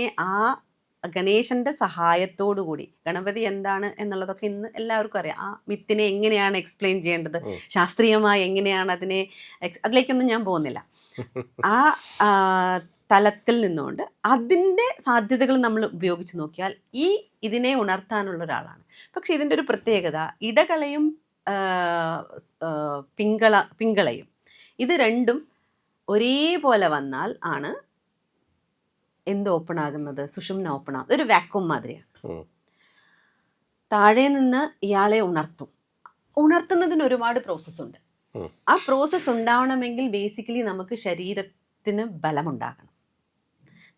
ഗണേശൻ്റെ സഹായത്തോടു കൂടി, ഗണപതി എന്താണ് എന്നുള്ളതൊക്കെ ഇന്ന് എല്ലാവർക്കും അറിയാം. ആ മിത്തിനെ എങ്ങനെയാണ് എക്സ്പ്ലെയിൻ ചെയ്യേണ്ടത്, ശാസ്ത്രീയമായി എങ്ങനെയാണ് അതിലേക്കൊന്നും ഞാൻ പോകുന്നില്ല. ആ തലത്തിൽ നിന്നുകൊണ്ട് അതിൻ്റെ സാധ്യതകൾ നമ്മൾ ഉപയോഗിച്ച് നോക്കിയാൽ ഇതിനെ ഉണർത്താനുള്ള ഒരാളാണ്. പക്ഷെ ഇതിൻ്റെ ഒരു പ്രത്യേകത, ഇടകലയും പിങ്കളയും ഇത് രണ്ടും ഒരേപോലെ വന്നാൽ ആണ് എന്ത് ഓപ്പൺ ആകുന്നത്, സുഷുമ്ന ഓപ്പൺ ആകും. ഒരു വാക്വം മാതിരിയാണ്. താഴെ നിന്ന് ഇയാളെ ഉണർത്തുന്നതിന് ഒരുപാട് പ്രോസസ്സുണ്ട്. ആ പ്രോസസ്സ് ഉണ്ടാവണമെങ്കിൽ ബേസിക്കലി നമുക്ക് ശരീരത്തിന് ബലമുണ്ടാകണം,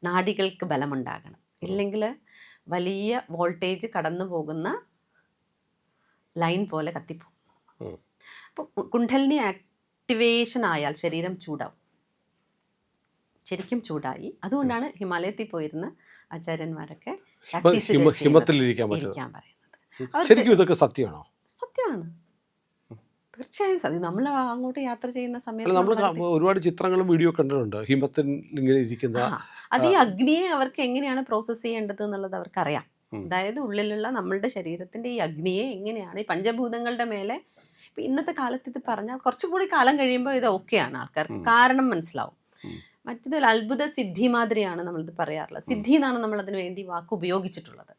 നാഡികൾക്ക് ബലമുണ്ടാകണം. ഇല്ലെങ്കിൽ വലിയ വോൾട്ടേജ് കടന്നു പോകുന്ന ലൈൻ പോലെ കത്തിപ്പോകും. അപ്പോൾ കുണ്ഡലിനി ആക്ടിവേഷൻ ആയാൽ ശരീരം ചൂടാവും. ശരിക്കും ചൂടായി. അതുകൊണ്ടാണ് ഹിമാലയത്തിൽ പോയിരുന്ന ആചാര്യന്മാരൊക്കെ ഹിമത്തിലിരിക്കാൻ ഇരിക്കാൻ പറയുന്നത്. ശരിക്കും ഇതൊക്കെ സത്യമാണോ? സത്യമാണ്, തീർച്ചയായും സത്യം. നമ്മൾ അങ്ങോട്ട് യാത്ര ചെയ്യുന്ന സമയത്ത് നമ്മൾ ഒരുപാട് ചിത്രങ്ങളും വീഡിയോ കണ്ടിട്ടുണ്ട് ഹിമത്തിൽ ഇങ്ങനെ ഇരിക്കുന്ന. അത് ഈ അഗ്നിയെ അവർക്ക് എങ്ങനെയാണ് പ്രോസസ്സ് ചെയ്യേണ്ടത് എന്നുള്ളത് അവർക്കറിയാം. അതായത് ഉള്ളിലുള്ള നമ്മളുടെ ശരീരത്തിന്റെ ഈ അഗ്നിയെ എങ്ങനെയാണ് ഈ പഞ്ചഭൂതങ്ങളുടെ മേലെ, ഇപ്പം ഇന്നത്തെ കാലത്ത് ഇത് പറഞ്ഞാൽ കുറച്ചുകൂടി കാലം കഴിയുമ്പോൾ ഇത് ഓക്കെയാണ്, ആൾക്കാർക്ക് കാരണം മനസ്സിലാവും. മറ്റേത് ഒരു അത്ഭുത സിദ്ധി മാതിരിയാണ് നമ്മളിത് പറയാറുള്ളത്. സിദ്ധി എന്നാണ് നമ്മൾ അതിനു വേണ്ടി വാക്ക് ഉപയോഗിച്ചിട്ടുള്ളത്.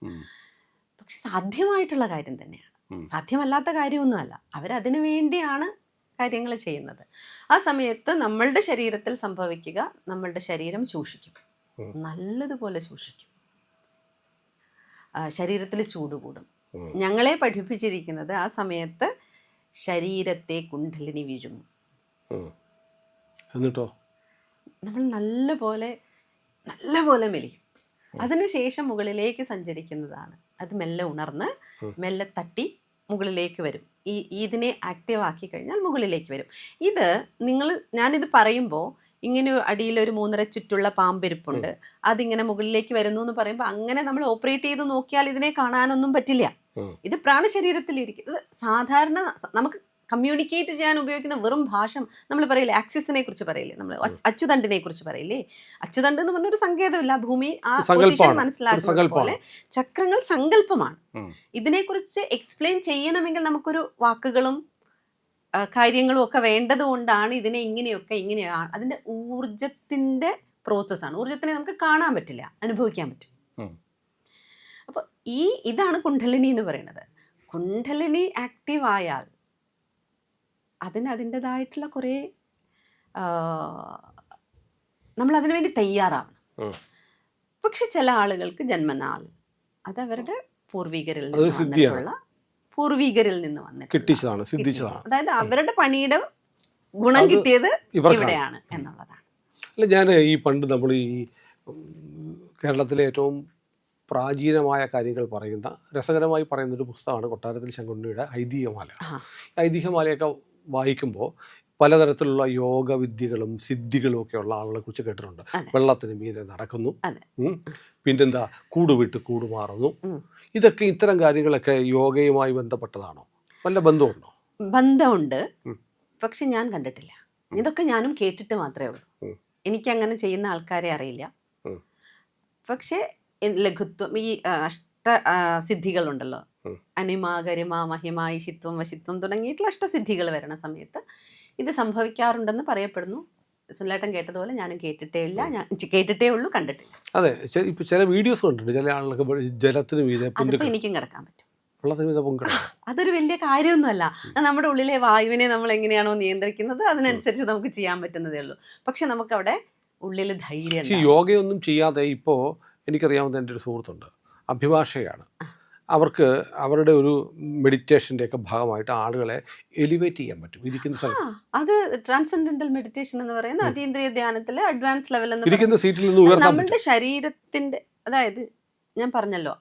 പക്ഷെ സാധ്യമായിട്ടുള്ള കാര്യം തന്നെയാണ്, സാധ്യമല്ലാത്ത കാര്യമൊന്നുമല്ല. അവരതിനു വേണ്ടിയാണ് കാര്യങ്ങൾ ചെയ്യുന്നത്. ആ സമയത്ത് നമ്മളുടെ ശരീരത്തിൽ സംഭവിക്കുക, നമ്മളുടെ ശരീരം ശോഷിക്കും, നല്ലതുപോലെ ശോഷിക്കും, ശരീരത്തിൽ ചൂട് കൂടും. ഞങ്ങളെ പഠിപ്പിച്ചിരിക്കുന്നത് ആ സമയത്ത് ശരീരത്തെ കുണ്ഡലിനി വിഴുങ്ങും. എന്നിട്ടോ നമ്മൾ നല്ലപോലെ മെലിയും. അതിനുശേഷം മുകളിലേക്ക് സഞ്ചരിക്കുന്നതാണ്. അത് മെല്ലെ ഉണർന്ന് മെല്ലെ തട്ടി മുകളിലേക്ക് വരും. ഇതിനെ ആക്റ്റീവ് ആക്കി കഴിഞ്ഞാൽ മുകളിലേക്ക് വരും. ഇത് ഞാനിത് പറയുമ്പോൾ ഇങ്ങനെ അടിയിലൊരു 3.5 ചുറ്റുള്ള പാമ്പിരിപ്പുണ്ട്, അതിങ്ങനെ മുകളിലേക്ക് വരുന്നു എന്ന് പറയുമ്പോൾ അങ്ങനെ നമ്മൾ ഓപ്പറേറ്റ് ചെയ്ത് നോക്കിയാൽ ഇതിനെ കാണാനൊന്നും പറ്റില്ല. ഇത് പ്രാണശരീരത്തിലിരിക്കും. ഇത് സാധാരണ നമുക്ക് കമ്മ്യൂണിക്കേറ്റ് ചെയ്യാൻ ഉപയോഗിക്കുന്ന വെറും ഭാഷ. നമ്മൾ പറയില്ലേ ആക്സിസിനെ കുറിച്ച് പറയില്ലേ, നമ്മൾ അച്ചുതണ്ടിനെ കുറിച്ച് പറയില്ലേ. അച്ചുതണ്ട് എന്ന് പറഞ്ഞൊരു സങ്കേതമില്ല, ഭൂമി ആ പൊസിഷൻ മനസ്സിലാക്കുന്ന പോലെ ചക്രങ്ങൾ സങ്കല്പമാണ്. ഇതിനെക്കുറിച്ച് എക്സ്പ്ലെയിൻ ചെയ്യണമെങ്കിൽ നമുക്കൊരു വാക്കുകളും കാര്യങ്ങളും ഒക്കെ വേണ്ടത് കൊണ്ടാണ് ഇതിനെ ഇങ്ങനെയാണ്. അതിൻ്റെ ഊർജത്തിൻ്റെ പ്രോസസ്സാണ്. ഊർജത്തിനെ നമുക്ക് കാണാൻ പറ്റില്ല, അനുഭവിക്കാൻ പറ്റും. അപ്പോൾ ഇതാണ് കുണ്ഡലിനി എന്ന് പറയുന്നത്. കുണ്ഡലിനി ആക്റ്റീവ് ആയാൽ അതിൻ്റെതായിട്ടുള്ള കുറേ നമ്മളതിനു വേണ്ടി തയ്യാറാവണം. പക്ഷെ ചില ആളുകൾക്ക് ജന്മനാൽ അതവരുടെ പൂർവികരിൽ നിന്ന് വന്നിട്ടുള്ളതാണ്. അതായത് അവരുടെ പണിയുടെ ഗുണം കിട്ടിയത് ഇവിടെയാണ് എന്നുള്ളതാണ്. അല്ല, ഞാൻ ഈ പണ്ട് നമ്മൾ ഈ കേരളത്തിലെ ഏറ്റവും പ്രാചീനമായ കാര്യങ്ങൾ പറയുന്ന രസകരമായി പറയുന്നൊരു പുസ്തകമാണ് കൊട്ടാരത്തിൽ ശങ്കുണ്ണിയുടെ ഐതിഹ്യമാല. ഐതിഹ്യമാലയൊക്കെ വായിക്കുമ്പോൾ പലതരത്തിലുള്ള യോഗവിദ്യകളും സിദ്ധികളും ഒക്കെ ഉള്ള ആളുകളെ കുറിച്ച് കേട്ടിട്ടുണ്ട്. വെള്ളത്തിന് മീതെ നടക്കുന്നു, പിന്നെന്താ കൂടുവിട്ട് കൂടുമാറുന്നു. ഇതൊക്കെ ഇത്തരം കാര്യങ്ങളൊക്കെ യോഗയുമായി ബന്ധപ്പെട്ടതാണോ? വല്ല ബന്ധമുണ്ടോ? ബന്ധമുണ്ട്, പക്ഷെ ഞാൻ കണ്ടിട്ടില്ല. ഇതൊക്കെ ഞാനും കേട്ടിട്ട് മാത്രമേ ഉള്ളൂ. എനിക്കങ്ങനെ ചെയ്യുന്ന ആൾക്കാരെ അറിയില്ല. പക്ഷേ ലഘുത്വം, ഈ സിദ്ധികളുണ്ടല്ലോ, അനിമ ഗരിമ മഹിമ ഈശിത്വം വശിത്വം തുടങ്ങിയിട്ടുള്ള അഷ്ടസിദ്ധികൾ വരുന്ന സമയത്ത് ഇത് സംഭവിക്കാറുണ്ടെന്ന് പറയപ്പെടുന്നു. സുനിലേട്ടൻ കേട്ടതുപോലെ ഞാനും കേട്ടിട്ടേ ഉള്ളൂ, കണ്ടിട്ടില്ല. അതെ, ഇപ്പൊ ചില വീഡിയോസ് കണ്ടിട്ടുണ്ട്, ചില ആളുകൾക്ക് ജലത്തിന് മീതെ അതിപ്പോൾ എനിക്കും കിടക്കാൻ പറ്റും. അതൊരു വലിയ കാര്യമൊന്നുമല്ല. നമ്മുടെ ഉള്ളിലെ വായുവിനെ നമ്മൾ എങ്ങനെയാണോ നിയന്ത്രിക്കുന്നത് അതിനനുസരിച്ച് നമുക്ക് ചെയ്യാൻ പറ്റുന്നതേ ഉള്ളൂ. പക്ഷെ നമുക്കവിടെ ഉള്ളിൽ ധൈര്യം. യോഗയൊന്നും ചെയ്യാതെ ഇപ്പോൾ എനിക്കറിയാവുന്ന എൻ്റെ ഒരു സുഹൃത്തുണ്ട്, അഭിഭാഷകയാണ്. അവർക്ക് അവരുടെ ഒരു മെഡിറ്റേഷൻ്റെ ഒക്കെ ഭാഗമായിട്ട് ആളുകളെ എലിവേറ്റ് ചെയ്യാൻ പറ്റും ഇരിക്കുന്ന സ്ഥലത്ത്. അത് ട്രാൻസെൻഡന്റൽ മെഡിറ്റേഷൻ എന്ന് പറയുന്ന അതീന്ദ്രിയ ധ്യാനത്തിലെ അഡ്വാൻസ് ലെവൽ ഇരിക്കുന്ന സീറ്റിൽ നിന്ന് ഉയർത്താൻ നമ്മുടെ ശരീരത്തിന്റെ, അതായത് ഞാൻ പറഞ്ഞല്ലോ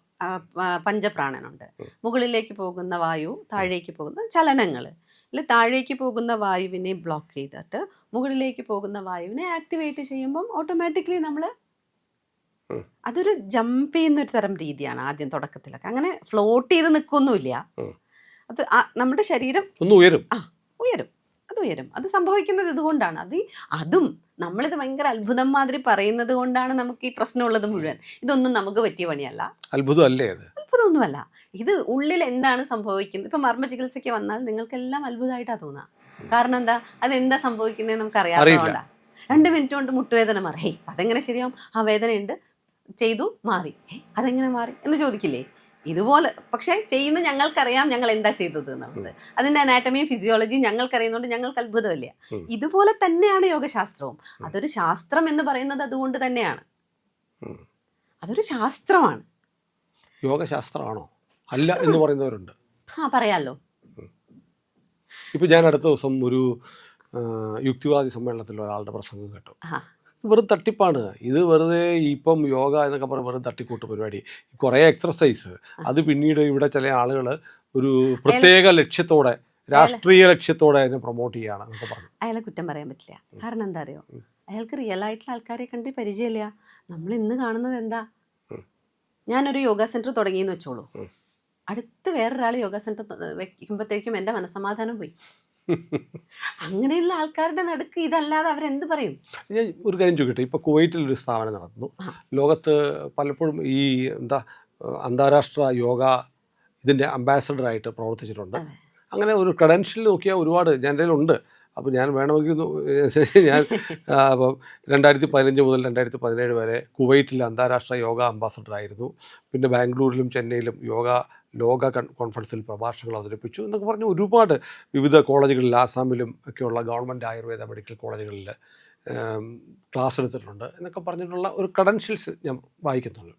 പഞ്ചപ്രാണനുണ്ട്. മുകളിലേക്ക് പോകുന്ന വായു, താഴേക്ക് പോകുന്ന ചലനങ്ങൾ, അല്ലെ താഴേക്ക് പോകുന്ന വായുവിനെ ബ്ലോക്ക് ചെയ്തിട്ട് മുകളിലേക്ക് പോകുന്ന വായുവിനെ ആക്ടിവേറ്റ് ചെയ്യുമ്പം ഓട്ടോമാറ്റിക്കലി നമ്മൾ അതൊരു ജമ്പ് ചെയ്യുന്നൊരു തരം രീതിയാണ്. ആദ്യം തുടക്കത്തിലൊക്കെ അങ്ങനെ ഫ്ലോട്ട് ചെയ്ത് നിൽക്കൊന്നുമില്ല. അത് നമ്മുടെ ശരീരം ഉയരും. അത് സംഭവിക്കുന്നത് ഇതുകൊണ്ടാണ്. അതും നമ്മളിത് ഭയങ്കര അത്ഭുതം മാതിരി പറയുന്നത് കൊണ്ടാണ് നമുക്ക് ഈ പ്രശ്നമുള്ളത് മുഴുവൻ. ഇതൊന്നും നമുക്ക് പറ്റിയ പണിയല്ല, അത്ഭുതമൊന്നുമല്ല. ഇത് ഉള്ളിൽ എന്താണ് സംഭവിക്കുന്നത്. ഇപ്പം മർമ്മ ചികിത്സയ്ക്ക് വന്നാൽ നിങ്ങൾക്കെല്ലാം അത്ഭുതമായിട്ടാണ് തോന്നുക. കാരണം എന്താ, അതെന്താ സംഭവിക്കുന്നത് നമുക്ക് അറിയാവുന്നതുകൊണ്ടാണ്. 2 മിനിറ്റ് കൊണ്ട് മുട്ടുവേദന മാറി, അതെങ്ങനെ ശരിയാവും? ആ വേദനയുണ്ട്, ചെയ്തു, മാറി, അതെങ്ങനെ മാറി എന്ന് ചോദിക്കില്ലേ? ഇതുപോലെ. പക്ഷേ ചെയ്യുന്ന ഞങ്ങൾക്കറിയാം ഞങ്ങൾ എന്താ ചെയ്തത് എന്നുള്ളത്. അതിൻ്റെ അനാറ്റമിയും ഫിസിയോളജിയും ഞങ്ങൾക്കറിയുന്നതുകൊണ്ട് ഞങ്ങൾക്ക് അത്ഭുതമില്ല. ഇതുപോലെ തന്നെയാണ് യോഗശാസ്ത്രവും. അതൊരു ശാസ്ത്രം എന്ന് പറയുന്നത് അതുകൊണ്ട് തന്നെയാണ്. അതൊരു ശാസ്ത്രമാണ്. യോഗശാസ്ത്രമാണോ അല്ല എന്ന് പറയുന്നവരുണ്ട്. പറയാലോ. ഇപ്പം ഞാൻ അടുത്ത ദിവസം ഒരു യുക്തിവാദി സമ്മേളനത്തിൽ ഒരാളുടെ പ്രസംഗം കേട്ടു. വെറും തട്ടിപ്പാണ് ഇത്. വെറുതെ ഇപ്പം യോഗ എന്നൊക്കെ പറഞ്ഞാൽ വെറും തട്ടിക്കൂട്ട് പരിപാടി, കുറേ എക്സർസൈസ്. അത് പിന്നീട് ഇവിടെ ചില ആളുകൾ ഒരു പ്രത്യേക ലക്ഷ്യത്തോടെ, രാഷ്ട്രീയ ലക്ഷ്യത്തോടെ അതിനെ പ്രൊമോട്ട് ചെയ്യുകയാണ് എന്നൊക്കെ പറഞ്ഞു. അയാളെ കുറ്റം പറയാൻ പറ്റില്ല. കാരണം എന്താ അറിയോ, അയാൾക്ക് റിയൽ ആയിട്ടുള്ള ആൾക്കാരെ കണ്ട് പരിചയമില്ല. നമ്മൾ ഇന്ന് കാണുന്നത് എന്താ? ഞാനൊരു യോഗ സെൻറ്റർ തുടങ്ങിയെന്ന് വെച്ചോളൂ, അടുത്ത് വേറൊരാൾ യോഗ സെൻറ്റർ വെക്കുമ്പോഴത്തേക്കും എൻ്റെ മനസ്സമാധാനം പോയി. അങ്ങനെയുള്ള ആൾക്കാരുടെ നടുക്ക് ഇതല്ലാതെ അവരെന്ത് പറയും? ഞാൻ ഒരു കാര്യം ചോദിക്കട്ടെ, ഇപ്പോൾ കുവൈറ്റിലൊരു സ്ഥാപനം നടത്തുന്നു. ലോകത്ത് പലപ്പോഴും ഈ അന്താരാഷ്ട്ര യോഗ ഇതിൻ്റെ അംബാസഡറായിട്ട് പ്രവർത്തിച്ചിട്ടുണ്ട്. അങ്ങനെ ഒരു ക്രെഡൻഷ്യൽ നോക്കിയാൽ ഒരുപാട് ഞാൻ എൻ്റെ കയ്യിലുണ്ട്. അപ്പോൾ ഞാൻ വേണമെങ്കിൽ ഞാൻ അപ്പം 2015 മുതൽ 2017 വരെ കുവൈറ്റിൽ അന്താരാഷ്ട്ര യോഗ അംബാസഡറായിരുന്നു. പിന്നെ ബാംഗ്ലൂരിലും ചെന്നൈയിലും ലോക കോൺഫറൻസിൽ പ്രഭാഷണങ്ങൾ അവതരിപ്പിച്ചു എന്നൊക്കെ പറഞ്ഞ് ഒരുപാട് വിവിധ കോളേജുകളിൽ, ആസാമിലും ഒക്കെയുള്ള ഗവൺമെൻറ് ആയുർവേദ മെഡിക്കൽ കോളേജുകളിൽ ക്ലാസ് എടുത്തിട്ടുണ്ട് എന്നൊക്കെ പറഞ്ഞിട്ടുള്ള ഒരു ക്രെഡൻഷ്യൽസ് ഞാൻ വായിക്കുന്നുണ്ട്.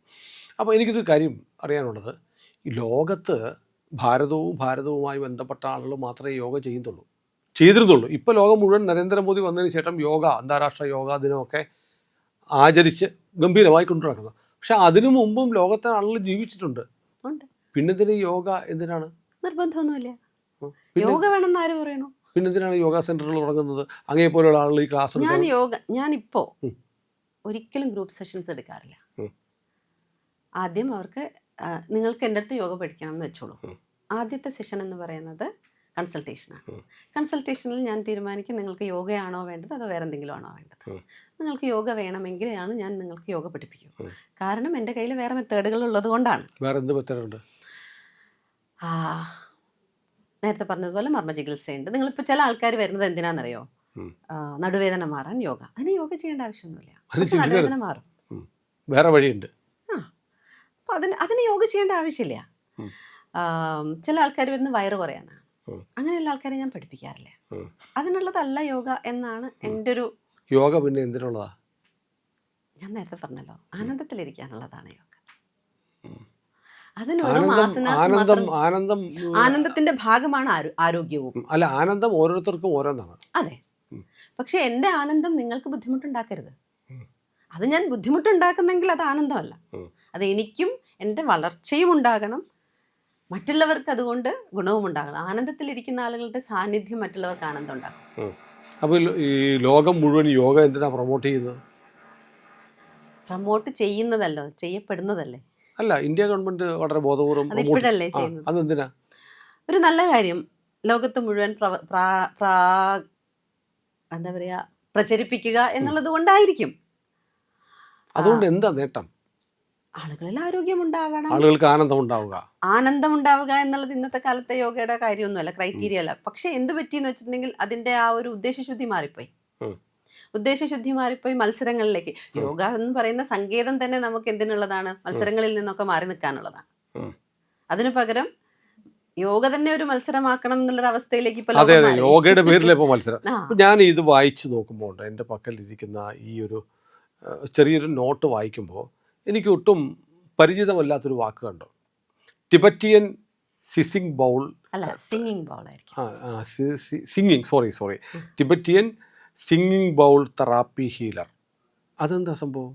അപ്പോൾ എനിക്കൊരു കാര്യം അറിയാനുള്ളത്, ഈ ലോകത്ത് ഭാരതവുമായി ബന്ധപ്പെട്ട ആളുകൾ മാത്രമേ യോഗ ചെയ്തിരുന്നുള്ളൂ. ഇപ്പോൾ ലോകം മുഴുവൻ നരേന്ദ്രമോദി വന്നതിന് ശേഷം അന്താരാഷ്ട്ര യോഗാ ദിനമൊക്കെ ആചരിച്ച് ഗംഭീരമായി കൊണ്ടുനടക്കുന്നത്. പക്ഷെ അതിനു മുമ്പും ലോകത്തെ ആളുകൾ ജീവിച്ചിട്ടുണ്ട്. പിന്നെന്തിന് യോഗ എന്തിനാണ്? നിർബന്ധമൊന്നുമില്ല, യോഗ വേണമെന്ന് ആര് പറയണു? പിന്നെന്തിനാണ് യോഗ സെന്ററുകൾ തുടങ്ങുന്നത്? അങ്ങനെപ്പോലുള്ള ആളുകൾ ഈ ക്ലാസ് ഞാനിപ്പോൾ ഒരിക്കലും ഗ്രൂപ്പ് സെഷൻസ് എടുക്കാറില്ല. ആദ്യം അവർക്ക് നിങ്ങൾക്ക് എൻ്റെ അടുത്ത് യോഗ പഠിക്കണം എന്ന് വെച്ചോളൂ. ആദ്യത്തെ സെഷൻ എന്ന് പറയുന്നത് കൺസൾട്ടേഷനാണ്. കൺസൾട്ടേഷനിൽ ഞാൻ തീരുമാനിക്കും നിങ്ങൾക്ക് യോഗയാണോ വേണ്ടത് അതോ വേറെ എന്തെങ്കിലും ആണോ വേണ്ടത്. നിങ്ങൾക്ക് യോഗ വേണമെങ്കിലാണ് ഞാൻ നിങ്ങൾക്ക് യോഗ പഠിപ്പിക്കും. കാരണം എൻ്റെ കയ്യിൽ വേറെ മെത്തേഡുകൾ ഉള്ളത് കൊണ്ടാണ്. വേറെ എന്ത് മെത്തേഡുണ്ട്? നേരത്തെ പറഞ്ഞതുപോലെ മർമ്മ ചികിത്സയുണ്ട്. നിങ്ങളിപ്പോൾ ചില ആൾക്കാർ വരുന്നത് എന്തിനാണെന്നറിയോ? നടുവേദന മാറാൻ യോഗ. അതിന് യോഗ ചെയ്യേണ്ട ആവശ്യമൊന്നുമില്ല, നടുവേദന മാറും. വേറെ വഴിയുണ്ട്. അപ്പോൾ അതിന് യോഗ ചെയ്യേണ്ട ആവശ്യമില്ല. ചില ആൾക്കാർ വരുന്ന വയറ് കുറയാനാണ്. അങ്ങനെയുള്ള ആൾക്കാരെ ഞാൻ പഠിപ്പിക്കാറില്ല. അതിനുള്ളതല്ല യോഗ എന്നാണ് എൻ്റെ ഒരു. യോഗ പിന്നെ എന്തിനുള്ളതാ? ഞാൻ നേരത്തെ പറഞ്ഞല്ലോ, ആനന്ദത്തിലിരിക്കാനുള്ളതാണ് യോഗ. ആനന്ദത്തിന്റെ ഭാഗമാണ് ആരോഗ്യവും. അല്ല, ആനന്ദം ഓരോരുത്തർക്കും ഓരോന്നാണ്. അതെ, പക്ഷെ എൻ്റെ ആനന്ദം നിങ്ങൾക്ക് ബുദ്ധിമുട്ടുണ്ടാക്കരുത്. അത് ഞാൻ ബുദ്ധിമുട്ടുണ്ടാക്കുന്നെങ്കിൽ അത് ആനന്ദമല്ല. അത് എനിക്കും എൻ്റെ വളർച്ചയും ഉണ്ടാകണം, മറ്റുള്ളവർക്ക് അതുകൊണ്ട് ഗുണവും ഉണ്ടാകണം. ആനന്ദത്തിലിരിക്കുന്ന ആളുകളുടെ സാന്നിധ്യം മറ്റുള്ളവർക്ക് ആനന്ദം ഉണ്ടാകും. അപ്പോൾ ഈ ലോകം മുഴുവൻ യോഗ എന്തിനാ പ്രൊമോട്ട് ചെയ്യുന്നത്? പ്രൊമോട്ട് ചെയ്യുന്നതല്ലോ, ചെയ്യപ്പെടുന്നതല്ലേ. അല്ല, ഇന്ത്യ ഗവൺമെന്റ് വളരെ ബോധപൂർവ്വം അതിപ്പോഴല്ലേ ചെയ്യുന്നത്. അതെന്തിനാ? ഒരു നല്ല കാര്യം ലോകത്ത് മുഴുവൻ എന്താ പറയുക, പ്രചരിപ്പിക്കുക എന്നുള്ളത് കൊണ്ടായിരിക്കും. അതുകൊണ്ട് എന്താ നേട്ടം? ആളുകളിൽ ആരോഗ്യം ഉണ്ടാവണം, ആളുകൾക്ക് ആനന്ദം ഉണ്ടാവുക എന്നുള്ളത് ഇന്നത്തെ കാലത്തെ യോഗയുടെ കാര്യമൊന്നുമല്ല, ക്രൈറ്റീരിയ അല്ല. പക്ഷെ എന്ത് പറ്റിയെന്ന് വെച്ചിട്ടുണ്ടെങ്കിൽ അതിൻ്റെ ആ ഒരു ഉദ്ദേശശുദ്ധി മാറിപ്പോയി. മത്സരങ്ങളിലേക്ക്. യോഗ എന്ന് പറയുന്ന സങ്കേതം തന്നെ നമുക്ക് എന്തിനുള്ളതാണ്? മത്സരങ്ങളിൽ നിന്നൊക്കെ മാറി നിൽക്കാനുള്ളതാണ്. അതിനു പകരം യോഗ തന്നെ ഒരു മത്സരമാക്കണം എന്നുള്ളൊരു അവസ്ഥയിലേക്ക് ഇപ്പോൾ യോഗയുടെ പേരിൽ ഇപ്പോൾ മത്സരം. ഞാൻ ഇത് വായിച്ചു നോക്കുമ്പോൾ എൻ്റെ പക്കലിരിക്കുന്ന ഈ ഒരു ചെറിയൊരു നോട്ട് വായിക്കുമ്പോൾ എനിക്ക് ഒട്ടും പരിചിതമല്ലാത്തൊരു വാക്ക് കണ്ടു. ടിബറ്റിയൻ സിസിംഗ് ബൗൾ അല്ല, സിംഗിങ് ബൗൾ ആയിരിക്കും. Sorry Tibetan singing bowl therapy healer. അതെന്താ സംഭവം?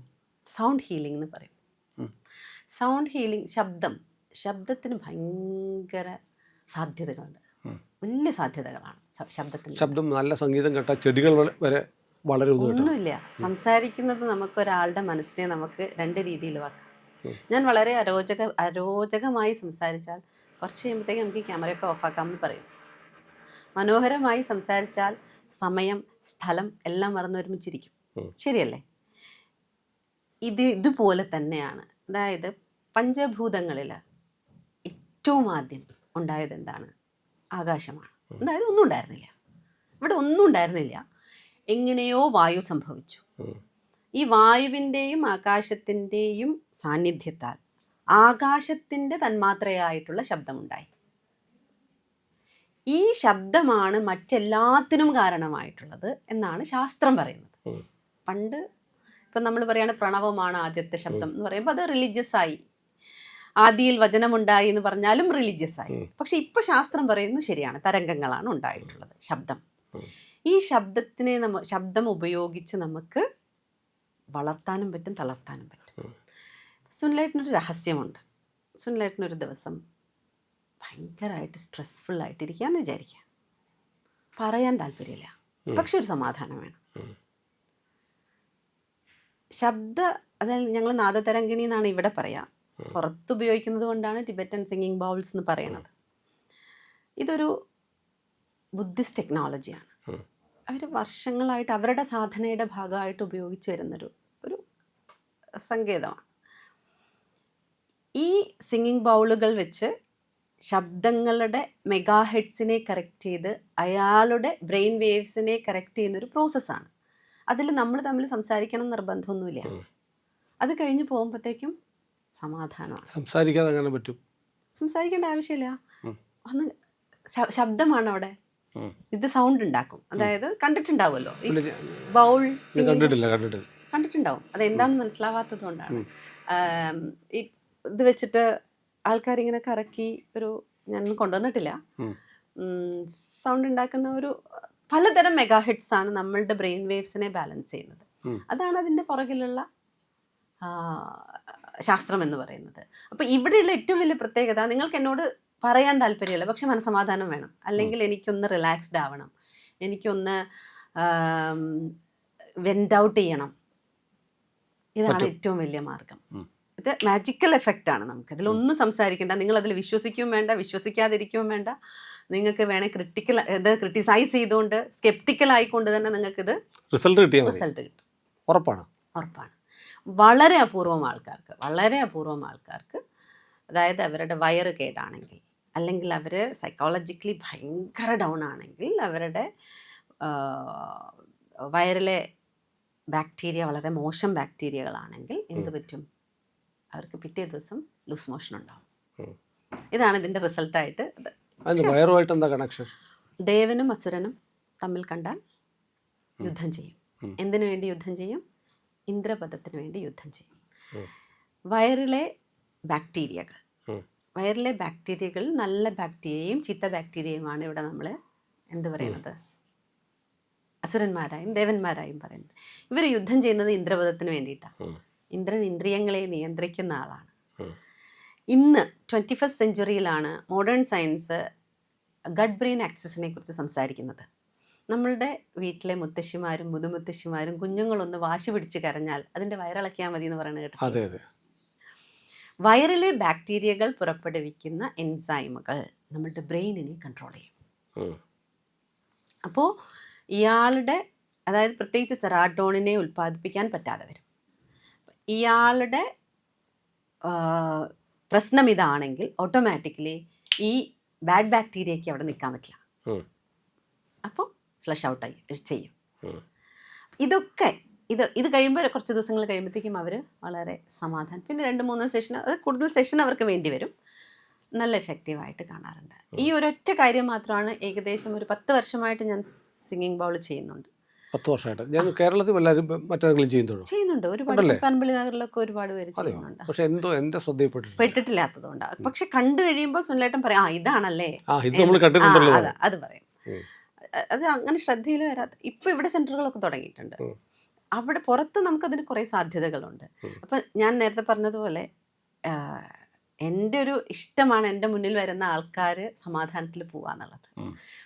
സൗണ്ട് ഹീലിംഗ് എന്ന് പറയും. സൗണ്ട് ഹീലിംഗ്, ശബ്ദത്തിന് ഭയങ്കര സാധ്യതകളുണ്ട്, വലിയ സാധ്യതകളാണ് ശബ്ദത്തിന്. ശബ്ദം, നല്ല സംഗീതം കേട്ട ചെടികൾ വരെ വളരെ ഒന്നുമില്ല. സംസാരിക്കുന്നത് നമുക്കൊരാളുടെ മനസ്സിനെ നമുക്ക് രണ്ട് രീതിയിൽ വാക്കാം. ഞാൻ വളരെ അരോചകമായി സംസാരിച്ചാൽ കുറച്ച് കഴിയുമ്പോഴത്തേക്ക് നമുക്ക് ക്യാമറയൊക്കെ ഓഫാക്കാമെന്ന് പറയും. മനോഹരമായി സംസാരിച്ചാൽ സമയം, സ്ഥലം എല്ലാം മറന്ന് ഒരുമിച്ചിരിക്കും. ശരിയല്ലേ? ഇതുപോലെ തന്നെയാണ്. അതായത് പഞ്ചഭൂതങ്ങളിൽ ഏറ്റവും ആദ്യം ഉണ്ടായത് എന്താണ്? ആകാശമാണ്. അതായത് ഒന്നും ഉണ്ടായിരുന്നില്ല, ഇവിടെ ഒന്നും ഉണ്ടായിരുന്നില്ല. എങ്ങനെയോ വായു സംഭവിച്ചു. ഈ വായുവിൻ്റെയും ആകാശത്തിൻ്റെയും സാന്നിധ്യത്താൽ ആകാശത്തിൻ്റെ തന്മാത്രയായിട്ടുള്ള ശബ്ദമുണ്ടായി. ഈ ശബ്ദമാണ് മറ്റെല്ലാത്തിനും കാരണമായിട്ടുള്ളത് എന്നാണ് ശാസ്ത്രം പറയുന്നത്. പണ്ട് ഇപ്പം നമ്മൾ പറയുകയാണ് പ്രണവമാണ് ആദ്യത്തെ ശബ്ദം എന്ന് പറയുമ്പോൾ അത് റിലീജിയസ് ആയി. ആദിയിൽ വചനമുണ്ടായി എന്ന് പറഞ്ഞാലും റിലീജിയസ് ആയി. പക്ഷെ ഇപ്പം ശാസ്ത്രം പറയുന്നു ശരിയാണ്, തരംഗങ്ങളാണ് ഉണ്ടായിട്ടുള്ളത്, ശബ്ദം. ഈ ശബ്ദം ഉപയോഗിച്ച് നമുക്ക് വളർത്താനും പറ്റും, തളർത്താനും പറ്റും. സുനിലേട്ടനൊരു രഹസ്യമുണ്ട്. സുനിലേട്ടനൊരു ദിവസം ഭയങ്കരമായിട്ട് സ്ട്രെസ്ഫുൾ ആയിട്ടിരിക്കുകയെന്ന് വിചാരിക്കുക. പറയാൻ താല്പര്യമില്ല, പക്ഷെ ഒരു സമാധാനം വേണം. അതായത് ഞങ്ങൾ നാദതരംഗിണി എന്നാണ് ഇവിടെ പറയാം. പുറത്ത് ഉപയോഗിക്കുന്നത് കൊണ്ടാണ് ടിബറ്റൻ സിംഗിങ് ബൗൾസ് എന്ന് പറയുന്നത്. ഇതൊരു ബുദ്ധിസ്റ്റ് ടെക്നോളജിയാണ്. അവർ വർഷങ്ങളായിട്ട് അവരുടെ സാധനയുടെ ഭാഗമായിട്ട് ഉപയോഗിച്ച് വരുന്നൊരു സങ്കേതമാണ്. ഈ സിംഗിങ് ബൗളുകൾ വെച്ച് ശബ്ദങ്ങളുടെ മെഗാഹെഡ്സിനെ കറക്റ്റ് ചെയ്ത് അയാളുടെ ബ്രെയിൻ വേവ്സിനെ കറക്റ്റ് ചെയ്യുന്നൊരു പ്രോസസ്സാണ്. അതിൽ നമ്മൾ തമ്മിൽ സംസാരിക്കണം നിർബന്ധമൊന്നുമില്ല. അത് കഴിഞ്ഞ് പോകുമ്പോഴത്തേക്കും സമാധാനമാണ്. സംസാരിക്കാതെ അങ്ങനെ പറ്റും? സംസാരിക്കേണ്ട ആവശ്യമില്ല. ഒന്ന് ശബ്ദമാണ് അവിടെ. ഇത് സൗണ്ട് ഉണ്ടാക്കും. അതായത് കണ്ടിട്ടുണ്ടാവുമല്ലോ ഈ ബൗൾ കണ്ടിട്ടുണ്ടാവും. അതെന്താണെന്ന് മനസ്സിലാവാത്തത് കൊണ്ടാണ്. ഇത് വെച്ചിട്ട് ആൾക്കാരിങ്ങനെ കറക്കി ഞാനൊന്നും കൊണ്ടുവന്നിട്ടില്ല. സൗണ്ട് ഉണ്ടാക്കുന്ന പലതരം മെഗാഹെഡ്സ് ആണ് നമ്മളുടെ ബ്രെയിൻ വേവ്സിനെ ബാലൻസ് ചെയ്യുന്നത്. അതാണ് അതിൻ്റെ പുറകിലുള്ള ശാസ്ത്രം എന്ന് പറയുന്നത്. അപ്പോൾ ഇവിടെയുള്ള ഏറ്റവും വലിയ പ്രത്യേകത, നിങ്ങൾക്ക് എന്നോട് പറയാൻ താല്പര്യമില്ല, പക്ഷെ മനസ്സമാധാനം വേണം, അല്ലെങ്കിൽ എനിക്കൊന്ന് റിലാക്സ്ഡ് ആവണം, എനിക്കൊന്ന് വെൻ്റ് ഔട്ട് ചെയ്യണം. ഇതാണ് ഏറ്റവും വലിയ മാർഗം. ഇത് മാജിക്കൽ എഫക്റ്റ് ആണ്. നമുക്ക് അതിലൊന്നും സംസാരിക്കേണ്ട. നിങ്ങൾ അതിൽ വിശ്വസിക്കുകയും വേണ്ട, വിശ്വസിക്കാതിരിക്കുകയും വേണ്ട. നിങ്ങൾക്ക് വേണേൽ ക്രിട്ടിസൈസ് ചെയ്തുകൊണ്ട് സ്കെപ്റ്റിക്കൽ ആയിക്കൊണ്ട് തന്നെ നിങ്ങൾക്കിത് റിസൾട്ട് കിട്ടും. ഉറപ്പാണ്. വളരെ അപൂർവം ആൾക്കാർക്ക് അതായത് അവരുടെ വയറ് കേടാണെങ്കിൽ, അല്ലെങ്കിൽ അവർ സൈക്കോളജിക്കലി ഭയങ്കര ഡൗൺ ആണെങ്കിൽ, അവരുടെ വയറിലെ ബാക്ടീരിയ വളരെ മോശം ബാക്ടീരിയകളാണെങ്കിൽ എന്ത് പറ്റും? അവർക്ക് പിറ്റേ ദിവസം ലൂസ് മോഷൻ ഉണ്ടാവും. ഇതാണ് ഇതിൻ്റെ റിസൾട്ടായിട്ട്. വയറുമായിട്ട് എന്താ കണക്ഷൻ? ദേവനും അസുരനും തമ്മിൽ കണ്ടാൽ യുദ്ധം ചെയ്യും. എന്തിനു വേണ്ടി യുദ്ധം ചെയ്യും? ഇന്ദ്രപദത്തിന് വേണ്ടി യുദ്ധം ചെയ്യും. വയറിലെ ബാക്ടീരിയകൾ നല്ല ബാക്ടീരിയയും ചീത്ത ബാക്ടീരിയയുമാണ് ഇവിടെ നമ്മൾ എന്ത് പറയുന്നത്, അസുരന്മാരായും ദേവന്മാരായും പറയുന്നത്. ഇവർ യുദ്ധം ചെയ്യുന്നത് ഇന്ദ്രപദത്തിന് വേണ്ടിയിട്ടാണ്. ഇന്ദ്രൻ ഇന്ദ്രിയങ്ങളെ നിയന്ത്രിക്കുന്ന ആളാണ്. ഇന്ന് 21st സെഞ്ച്വറിയിലാണ് modern science Garh brain ആക്സിസിനെ കുറിച്ച് സംസാരിക്കുന്നത്. നമ്മളുടെ വീട്ടിലെ മുത്തശ്ശിമാരും മുതുമുത്തശ്ശിമാരും കുഞ്ഞുങ്ങളൊന്ന് വാശി പിടിച്ച് കരഞ്ഞാൽ അതിൻ്റെ വയറിളക്കിയാൽ മതി എന്ന് പറയുന്നത് കേട്ടോ. വയറിലെ ബാക്ടീരിയകൾ പുറപ്പെടുവിക്കുന്ന എൻസൈമുകൾ നമ്മളുടെ ബ്രെയിനിനെ കൺട്രോൾ ചെയ്യും. അപ്പോൾ ഇയാളുടെ, അതായത് പ്രത്യേകിച്ച് സെറാട്ടോണിനെ ഉൽപ്പാദിപ്പിക്കാൻ പറ്റാതെ വരും. ഇയാളുടെ പ്രശ്നം ഇതാണെങ്കിൽ ഓട്ടോമാറ്റിക്കലി ഈ ബാഡ് ബാക്ടീരിയയ്ക്ക് അവിടെ നിൽക്കാൻ പറ്റില്ല. അപ്പോൾ ഫ്ലഷ് ഔട്ടായി ചെയ്യും. ഇതൊക്കെ ഇത് കഴിയുമ്പോൾ കുറച്ച് ദിവസങ്ങൾ കഴിയുമ്പോഴത്തേക്കും അവർ വളരെ സമാധാനം, പിന്നെ 2-3 സെഷൻ, അത് കൂടുതൽ സെഷൻ അവർക്ക് വേണ്ടി വരും, നല്ല എഫക്റ്റീവായിട്ട് കാണാറുണ്ട്. ഈ ഒരൊറ്റ കാര്യം മാത്രമാണ് ഏകദേശം ഒരു 10 വർഷമായിട്ട് ഞാൻ സിംഗിങ് ബൗൾ ചെയ്യുന്നുണ്ട്. 10 വർഷമായിട്ട് ഞാൻ കേരളത്തിൽ മറ്റെങ്കിലും ചെയ്യുന്നുണ്ട്. ഒരുപാട് പനമ്പള്ളി നഗറിലൊക്കെ ഒരുപാട് പേര് ചെയ്യുന്നുണ്ട്. പക്ഷെ എന്തോ എൻ്റെ പെട്ടിട്ടില്ലാത്തതുകൊണ്ടാണ്. പക്ഷെ കണ്ടു കഴിയുമ്പോൾ സുനിലേട്ടൻ പറയും, ഇതാണല്ലേ അത് പറയും. അത് അങ്ങനെ ശ്രദ്ധയിൽ വരാത്ത ഇപ്പം ഇവിടെ സെൻറ്ററുകളൊക്കെ തുടങ്ങിയിട്ടുണ്ട്. അവിടെ പുറത്ത് നമുക്കതിന് കുറേ സാധ്യതകളുണ്ട്. അപ്പം ഞാൻ നേരത്തെ പറഞ്ഞതുപോലെ എൻ്റെ ഒരു ഇഷ്ടമാണ് എൻ്റെ മുന്നിൽ വരുന്ന ആൾക്കാർ സമാധാനത്തിൽ പോവാന്നുള്ളത്.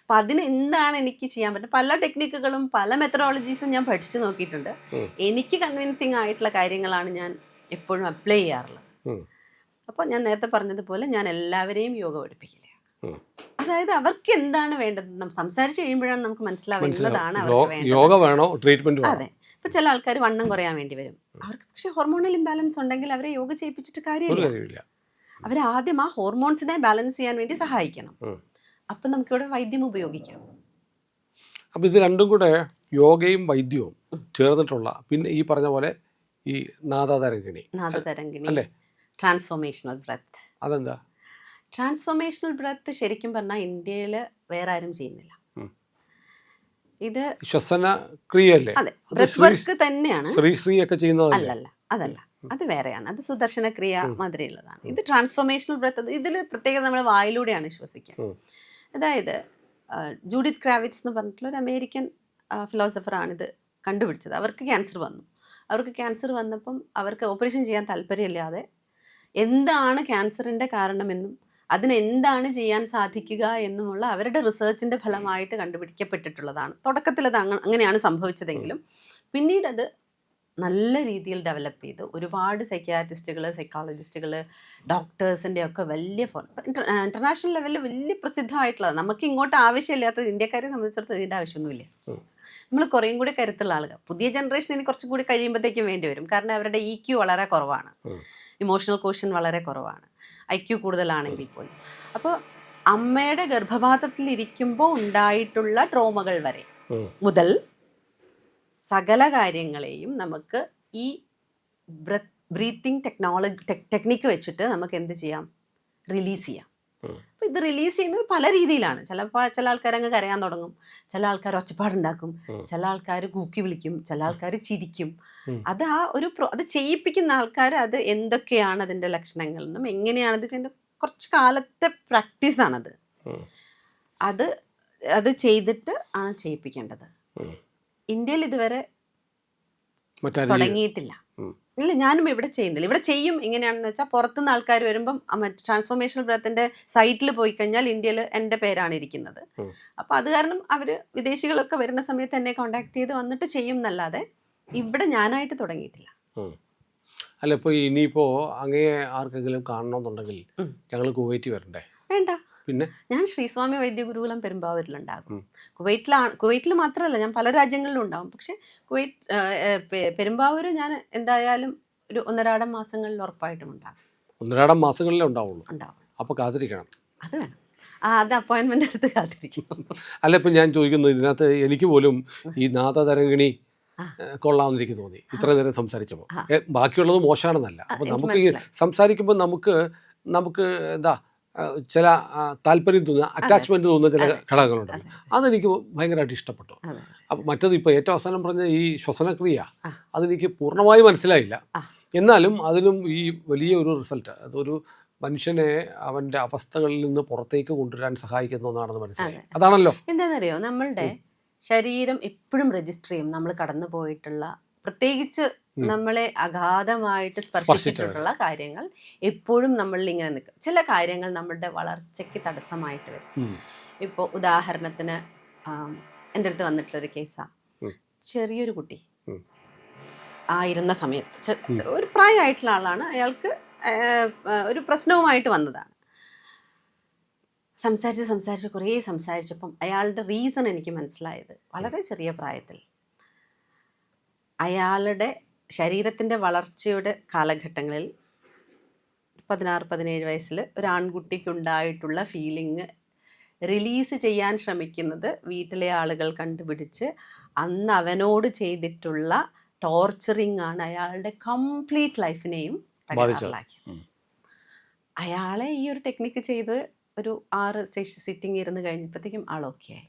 അപ്പം അതിന് എന്താണ് എനിക്ക് ചെയ്യാൻ പറ്റും? പല ടെക്നിക്കുകളും പല മെത്തഡോളജീസും ഞാൻ പഠിച്ചു നോക്കിയിട്ടുണ്ട്. എനിക്ക് കൺവിൻസിങ് ആയിട്ടുള്ള കാര്യങ്ങളാണ് ഞാൻ എപ്പോഴും അപ്ലൈ ചെയ്യാറുള്ളത്. അപ്പോൾ ഞാൻ നേരത്തെ പറഞ്ഞതുപോലെ ഞാൻ എല്ലാവരെയും യോഗ പഠിപ്പിക്കില്ല. അതായത് അവർക്ക് എന്താണ് വേണ്ടത് സംസാരിച്ച് കഴിയുമ്പോഴാണ് നമുക്ക് മനസ്സിലാവുന്നതാണ് അവർക്ക് വേണ്ടത്. അതെ. ഇപ്പൊ ചില ആൾക്കാർ വണ്ണം കുറയാൻ വേണ്ടി വരും. അവർക്ക് പക്ഷെ ഹോർമോണൽ ഇംബാലൻസ് ഉണ്ടെങ്കിൽ അവരെ യോഗ ചെയ്യിപ്പിച്ചിട്ട് കാര്യമില്ല. അവരാദ്യം ആ ഹോർമോൺസിനെ ബാലൻസ് ചെയ്യാൻ വേണ്ടി സഹായിക്കണം. അപ്പം നമുക്കിവിടെ വൈദ്യം ഉപയോഗിക്കാം. അപ്പം ഇത് രണ്ടും കൂടെ, യോഗയും വൈദ്യവും ചേർന്നിട്ടുള്ള, പിന്നെ ഈ പറഞ്ഞ പോലെ ഈ നാദതരംഗിണി അല്ലേ, ട്രാൻസ്ഫോർമേഷണൽ ബ്രെത്ത്. അതെന്താ ട്രാൻസ്ഫോർമേഷണൽ ബ്രെത്ത്? ശരിക്കും പറഞ്ഞാൽ ഇന്ത്യയിൽ വേറെ ആരും ചെയ്യുന്നില്ല. ഇത് ശ്വസന ക്രിയയല്ലേ? അതെ, ബ്രെത്ത് വർക്ക് തന്നെയാണ്. അല്ലല്ല, അതല്ല, അത് വേറെയാണ്. അത് സുദർശന ക്രിയ മാതിരിയുള്ളതാണ്. ഇത് ട്രാൻസ്ഫോർമേഷണൽ ബ്രെത്ത്. ഇതിൽ പ്രത്യേകത നമ്മൾ വായിലൂടെയാണ് ശ്വസിക്കുക. അതായത് ജൂഡിത്ത് ക്രാവിറ്റ്സ് എന്ന് പറഞ്ഞിട്ടുള്ള ഒരു അമേരിക്കൻ ഫിലോസഫറാണിത് കണ്ടുപിടിച്ചത്. അവർക്ക് ക്യാൻസർ വന്നപ്പം അവർക്ക് ഓപ്പറേഷൻ ചെയ്യാൻ താല്പര്യമില്ലാതെ എന്താണ് ക്യാൻസറിൻ്റെ കാരണമെന്നും അതിനെന്താണ് ചെയ്യാൻ സാധിക്കുക എന്നുമുള്ള അവരുടെ റിസർച്ചിൻ്റെ ഫലമായിട്ട് കണ്ടുപിടിക്കപ്പെട്ടിട്ടുള്ളതാണ്. തുടക്കത്തിൽ അത് അങ്ങനെയാണ് സംഭവിച്ചതെങ്കിലും പിന്നീട് അത് നല്ല രീതിയിൽ ഡെവലപ്പ് ചെയ്തു. ഒരുപാട് സൈക്യാട്രിസ്റ്റുകൾ, സൈക്കോളജിസ്റ്റുകൾ, ഡോക്ടേഴ്സിൻ്റെ ഒക്കെ വലിയ ഇൻ്റർനാഷണൽ ലെവലിൽ വലിയ പ്രസിദ്ധമായിട്ടുള്ളത്. നമുക്ക് ഇങ്ങോട്ട് ആവശ്യമില്ലാത്തത് ഇന്ത്യക്കാരെ സംബന്ധിച്ചിടത്തോളം ഇതിൻ്റെ ആവശ്യമൊന്നുമില്ല. നമ്മൾ കുറേയും കൂടി കരുത്തുള്ള ആളുകൾ. പുതിയ ജനറേഷൻ ഇനി കുറച്ചും കൂടി കഴിയുമ്പോഴത്തേക്കും വേണ്ടി വരും. കാരണം അവരുടെ EQ വളരെ കുറവാണ്, ഇമോഷണൽ ക്വോഷ്യൻ വളരെ കുറവാണ്, IQ കൂടുതലാണെങ്കിൽ പോലും. അപ്പോൾ അമ്മയുടെ ഗർഭപാത്രത്തിൽ ഇരിക്കുമ്പോൾ ഉണ്ടായിട്ടുള്ള ട്രോമകൾ വരെ മുതൽ സകല കാര്യങ്ങളെയും നമുക്ക് ഈ ബ്രീത്തിങ് ടെക്നിക്ക് വെച്ചിട്ട് നമുക്ക് എന്ത് ചെയ്യാം, റിലീസ് ചെയ്യാം. അപ്പോൾ ഇത് റിലീസ് ചെയ്യുന്നത് പല രീതിയിലാണ്. ചില ആൾക്കാർ അങ്ങ് കരയാൻ തുടങ്ങും, ചില ആൾക്കാർ ഒച്ചപ്പാടുണ്ടാക്കും, ചില ആൾക്കാർ കൂക്കി വിളിക്കും, ചില ആൾക്കാർ ചിരിക്കും. അത് അത് ചെയ്യിപ്പിക്കുന്ന ആൾക്കാർ അത് എന്തൊക്കെയാണ് അതിൻ്റെ ലക്ഷണങ്ങൾ എന്നും എങ്ങനെയാണത് ചെയ്യുന്നത് കുറച്ച് കാലത്തെ പ്രാക്ടീസാണത്. അത് ചെയ്തിട്ട് ആണ് ചെയ്യിപ്പിക്കേണ്ടത്. ഇന്ത്യയിൽ ഇതുവരെ തുടങ്ങിയിട്ടില്ല. ഇല്ല, ഞാനും ഇവിടെ ചെയ്യുന്നില്ല. ഇവിടെ ചെയ്യും. എങ്ങനെയാണെന്ന് വെച്ചാൽ പുറത്തുനിന്ന് ആൾക്കാർ വരുമ്പം ട്രാൻസ്ഫോർമേഷണൽ ബ്രത്തിൻ്റെ സൈറ്റിൽ പോയി കഴിഞ്ഞാൽ ഇന്ത്യയിൽ എൻ്റെ പേരാണ് ഇരിക്കുന്നത്. അപ്പോൾ അത് കാരണം അവർ വിദേശികളൊക്കെ വരുന്ന സമയത്ത് എന്നെ കോണ്ടാക്ട് ചെയ്ത് വന്നിട്ട് ചെയ്യും എന്നല്ലാതെ ഇവിടെ ഞാനായിട്ട് തുടങ്ങിയിട്ടില്ല. അല്ല, ഇപ്പോൾ ഇനിയിപ്പോൾ അങ്ങയെ ആർക്കെങ്കിലും കാണണമെന്നുണ്ടെങ്കിൽ ഞങ്ങൾ കുവൈറ്റ് വരണ്ടേ? വേണ്ട. പിന്നെ ഞാൻ ശ്രീസ്വാമി വൈദ്യഗുരുകുലം പെരുമ്പാവൂരിലുണ്ടാകും. കുവൈറ്റിൽ മാത്രമല്ല, ഞാൻ പല രാജ്യങ്ങളിലും ഉണ്ടാകും. പക്ഷെ പെരുമ്പാവൂർ ഞാൻ എന്തായാലും ഒരു 1.5 മാസങ്ങളിൽ ഉറപ്പായിട്ടും ഉണ്ടാകും. 1.5 മാസങ്ങളിലേ ഉണ്ടാവുള്ളൂ. അപ്പോൾ കാത്തിരിക്കണം. അത് വേണം. അത് അപ്പോയിൻമെൻ്റ് എടുത്ത് കാത്തിരിക്കണം. അല്ല, ഇപ്പം ഞാൻ ചോദിക്കുന്നത്, ഇതിനകത്ത് എനിക്ക് പോലും ഈ നാദതരംഗിണി കൊള്ളാമെന്ന് എനിക്ക് തോന്നി ഇത്ര നേരം സംസാരിച്ചപ്പോൾ. ബാക്കിയുള്ളത് മോശമാണെന്നല്ല. അപ്പോൾ നമുക്ക് ഈ സംസാരിക്കുമ്പോൾ നമുക്ക് എന്താ ചില താല്പര്യം തോന്നുന്ന, അറ്റാച്ച്മെൻറ്റ് തോന്നുന്ന ചില ഘടകങ്ങളുണ്ടല്ലോ. അതെനിക്ക് ഭയങ്കരമായിട്ട് ഇഷ്ടപ്പെട്ടു. അപ്പോൾ മറ്റത് ഇപ്പോൾ ഏറ്റവും അവസാനം പറഞ്ഞ ഈ ശ്വസനക്രിയ, അതെനിക്ക് പൂർണ്ണമായി മനസ്സിലായില്ല. എന്നാലും അതിനും ഈ വലിയ ഒരു റിസൾട്ട്, അതൊരു മനുഷ്യനെ അവൻ്റെ അവസ്ഥകളിൽ നിന്ന് പുറത്തേക്ക് കൊണ്ടുവരാൻ സഹായിക്കുന്ന ഒന്നാണെന്ന് മനസ്സിലായി. അതാണല്ലോ എന്താണെന്നറിയോ, നമ്മളുടെ ശരീരം എപ്പോഴും രജിസ്റ്റർ ചെയ്യും നമ്മൾ കടന്നു പോയിട്ടുള്ള, പ്രത്യേകിച്ച് നമ്മളെ അഗാധമായിട്ട് സ്പർശിച്ചിട്ടുള്ള കാര്യങ്ങൾ എപ്പോഴും നമ്മളിൽ ഇങ്ങനെ നിൽക്കും. ചില കാര്യങ്ങൾ നമ്മളുടെ വളർച്ചയ്ക്ക് തടസ്സമായിട്ട് വരും. ഇപ്പോൾ ഉദാഹരണത്തിന് എൻ്റെ അടുത്ത് വന്നിട്ടുള്ളൊരു കേസാണ്. ചെറിയൊരു കുട്ടി ആയിരുന്ന സമയത്ത്, ഒരു പ്രായമായിട്ടുള്ള ആളാണ്, അയാൾക്ക് ഒരു പ്രശ്നവുമായിട്ട് വന്നതാണ്. സംസാരിച്ച് കുറേ സംസാരിച്ചപ്പം അയാളുടെ റീസൺ എനിക്ക് മനസ്സിലായത്, വളരെ ചെറിയ പ്രായത്തിൽ അയാളുടെ ശരീരത്തിൻ്റെ വളർച്ചയുടെ കാലഘട്ടങ്ങളിൽ 16-17 വയസ്സിൽ ഒരു ആൺകുട്ടിക്കുണ്ടായിട്ടുള്ള ഫീലിംഗ് റിലീസ് ചെയ്യാൻ ശ്രമിക്കുന്നത് വീട്ടിലെ ആളുകൾ കണ്ടുപിടിച്ച് അന്ന് അവനോട് ചെയ്തിട്ടുള്ള ടോർച്ചറിങ് ആണ് അയാളുടെ കംപ്ലീറ്റ് ലൈഫിനെയും തകരാറിലാക്കി. അയാളെ ഈ ഒരു ടെക്നിക്ക് ചെയ്ത് ഒരു 6 സിറ്റിംഗ് ഇരുന്ന് കഴിഞ്ഞപ്പോഴത്തേക്കും ആൾ ഓക്കെ ആയി.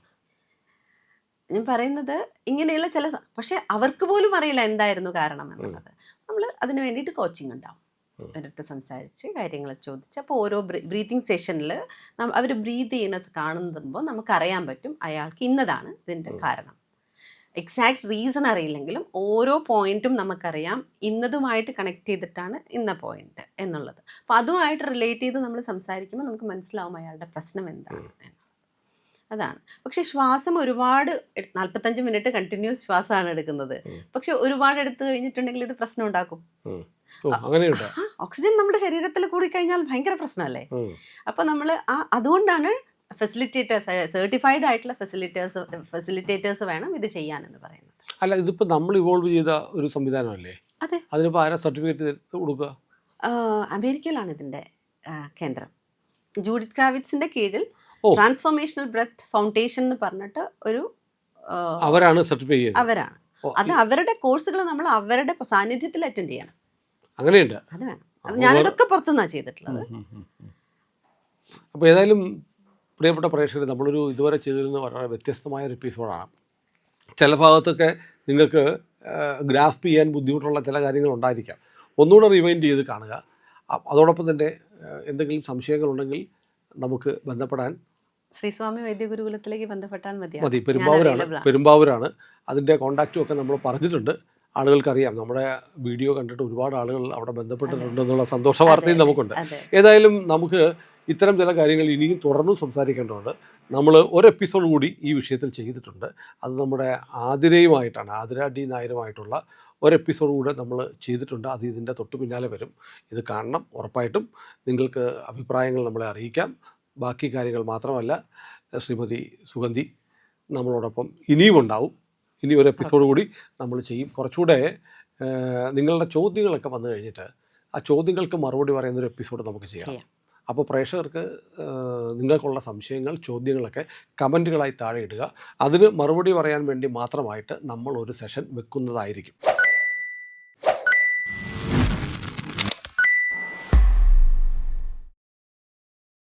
ഞാൻ പറയുന്നത് ഇങ്ങനെയുള്ള ചില, പക്ഷെ അവർക്ക് പോലും അറിയില്ല എന്തായിരുന്നു കാരണം എന്നുള്ളത്. നമ്മൾ അതിന് വേണ്ടിയിട്ട് കോച്ചിങ് ഉണ്ടാവും. അവരടുത്ത് സംസാരിച്ച് കാര്യങ്ങൾ ചോദിച്ച്, അപ്പോൾ ഓരോ ബ്രീതിങ് സെഷനിൽ അവർ ബ്രീത്ത് ചെയ്യുന്നത് കാണുമ്പോൾ നമുക്കറിയാൻ പറ്റും അയാൾക്ക് ഇന്നതാണ് ഇതിൻ്റെ കാരണം. എക്സാക്ട് റീസൺ അറിയില്ലെങ്കിലും ഓരോ പോയിന്റും നമുക്കറിയാം ഇന്നതുമായിട്ട് കണക്ട് ചെയ്തിട്ടാണ് ഇന്ന പോയിന്റ് എന്നുള്ളത്. അപ്പോൾ അതുമായിട്ട് റിലേറ്റ് ചെയ്ത് നമ്മൾ സംസാരിക്കുമ്പോൾ നമുക്ക് മനസ്സിലാവും അയാളുടെ പ്രശ്നം എന്താണ് എന്നുള്ളത്. അതാണ്. പക്ഷെ ശ്വാസം ഒരുപാട് 45 മിനിറ്റ് കണ്ടിന്യൂസ് ശ്വാസമാണ് എടുക്കുന്നത്. പക്ഷെ ഒരുപാട് എടുത്തു കഴിഞ്ഞിട്ടുണ്ടെങ്കിൽ ഇത് പ്രശ്നം ഉണ്ടാക്കും. ഓക്സിജൻ നമ്മുടെ ശരീരത്തിൽ കൂടി കഴിഞ്ഞാൽ ഭയങ്കര പ്രശ്നമല്ലേ. അപ്പോൾ നമ്മൾ അതുകൊണ്ടാണ് ഫെസിലിറ്റേറ്റേഴ്സ്, സർട്ടിഫൈഡ് ആയിട്ടുള്ള ഫെസിലിറ്റേറ്റേഴ്സ് വേണം ഇത് ചെയ്യാനെന്ന് പറയുന്നത്. അല്ല, ഇതിപ്പോൾ നമ്മൾ ഇവോൾവ് ചെയ്ത ഒരു സംവിധാനമല്ലേ? അതെ. അതിനിപ്പോൾ ആരാ സർട്ടിഫിക്കറ്റ് കൊടുക്കുക? അമേരിക്കയിലാണ് ഇതിൻ്റെ കേന്ദ്രം. ജൂഡിത്ത് ക്രാവിറ്റ്സിൻ്റെ കീഴിൽ ട്രാൻസ്ഫോർമേഷണൽ ബ്രെത്ത് ഫൗണ്ടേഷൻ എന്ന് പറഞ്ഞിട്ട് ഒരു അവരാണ് സർട്ടിഫൈ ചെയ്യുന്നത്. അവരാണ്. അത് അവരുടെ കോഴ്സുകൾ നമ്മൾ അവരുടെ സാന്നിധ്യത്തിൽ അറ്റൻഡ് ചെയ്യണം. അങ്ങനെയുണ്ട്. അത് വേണം. അത് ഞാനിതൊക്കെ പുറത്തുനിന്നാണ് ചെയ്തിട്ടുള്ളത്. അപ്പോൾ ഏതായാലും പ്രിയപ്പെട്ട പ്രേക്ഷകർ, നമ്മളൊരു ഇതുവരെ ചെയ്തിരുന്ന വളരെ വ്യത്യസ്തമായ ഒരു എപ്പിസോഡാണ്. ചില ഭാഗത്തൊക്കെ നിങ്ങൾക്ക് ഗ്രാസ്പ് ചെയ്യാൻ ബുദ്ധിമുട്ടുള്ള ചില കാര്യങ്ങൾ ഉണ്ടായിരിക്കാം. ഒന്നുകൂടെ റിവൈൻഡ് ചെയ്ത് കാണുക. അതോടൊപ്പം തന്നെ എന്തെങ്കിലും സംശയങ്ങളുണ്ടെങ്കിൽ നമുക്ക് ബന്ധപ്പെടാൻ ശ്രീസ്വാമി വൈദ്യഗുരുകുലത്തിലേക്ക് ബന്ധപ്പെട്ടാൽ മതി. പെരുമ്പാവൂരാണ്. അതിൻ്റെ കോൺടാക്റ്റും ഒക്കെ നമ്മൾ പറഞ്ഞിട്ടുണ്ട്. ആളുകൾക്കറിയാം, നമ്മുടെ വീഡിയോ കണ്ടിട്ട് ഒരുപാട് ആളുകൾ അവിടെ ബന്ധപ്പെട്ടിട്ടുണ്ടെന്നുള്ള സന്തോഷ വാർത്തയും നമുക്കുണ്ട്. ഏതായാലും നമുക്ക് ഇത്തരം ചില കാര്യങ്ങൾ ഇനിയും തുടർന്നും സംസാരിക്കേണ്ടതുണ്ട്. നമ്മൾ ഒരു എപ്പിസോഡ് കൂടി ഈ വിഷയത്തിൽ ചെയ്തിട്ടുണ്ട്. അത് നമ്മുടെ ആതിരയുമായിട്ടാണ്, ആതിര ഡി നായരുമായിട്ടുള്ള ഒരു എപ്പിസോഡ് കൂടെ നമ്മൾ ചെയ്തിട്ടുണ്ട്. അത് ഇതിൻ്റെ തൊട്ട് പിന്നാലെ വരും. ഇത് കാണണം. ഉറപ്പായിട്ടും നിങ്ങൾക്ക് അഭിപ്രായങ്ങൾ നമ്മളെ അറിയിക്കാം. ബാക്കി കാര്യങ്ങൾ മാത്രമല്ല, ശ്രീമതി സുഗന്ധി നമ്മളോടൊപ്പം ഇനിയും ഉണ്ടാവും. ഇനി ഒരു എപ്പിസോഡ് കൂടി നമ്മൾ ചെയ്യും. കുറച്ചുകൂടെ നിങ്ങളുടെ ചോദ്യങ്ങളൊക്കെ വന്നു കഴിഞ്ഞിട്ട് ആ ചോദ്യങ്ങൾക്ക് മറുപടി പറയുന്നൊരു എപ്പിസോഡ് നമുക്ക് ചെയ്യാം. അപ്പോൾ പ്രേക്ഷകർക്ക് നിങ്ങൾക്കുള്ള സംശയങ്ങൾ, ചോദ്യങ്ങളൊക്കെ കമൻറ്റുകളായി താഴെ ഇടുക. അതിന് മറുപടി പറയാൻ വേണ്ടി മാത്രമായിട്ട് നമ്മൾ ഒരു സെഷൻ വെക്കുന്നതായിരിക്കും.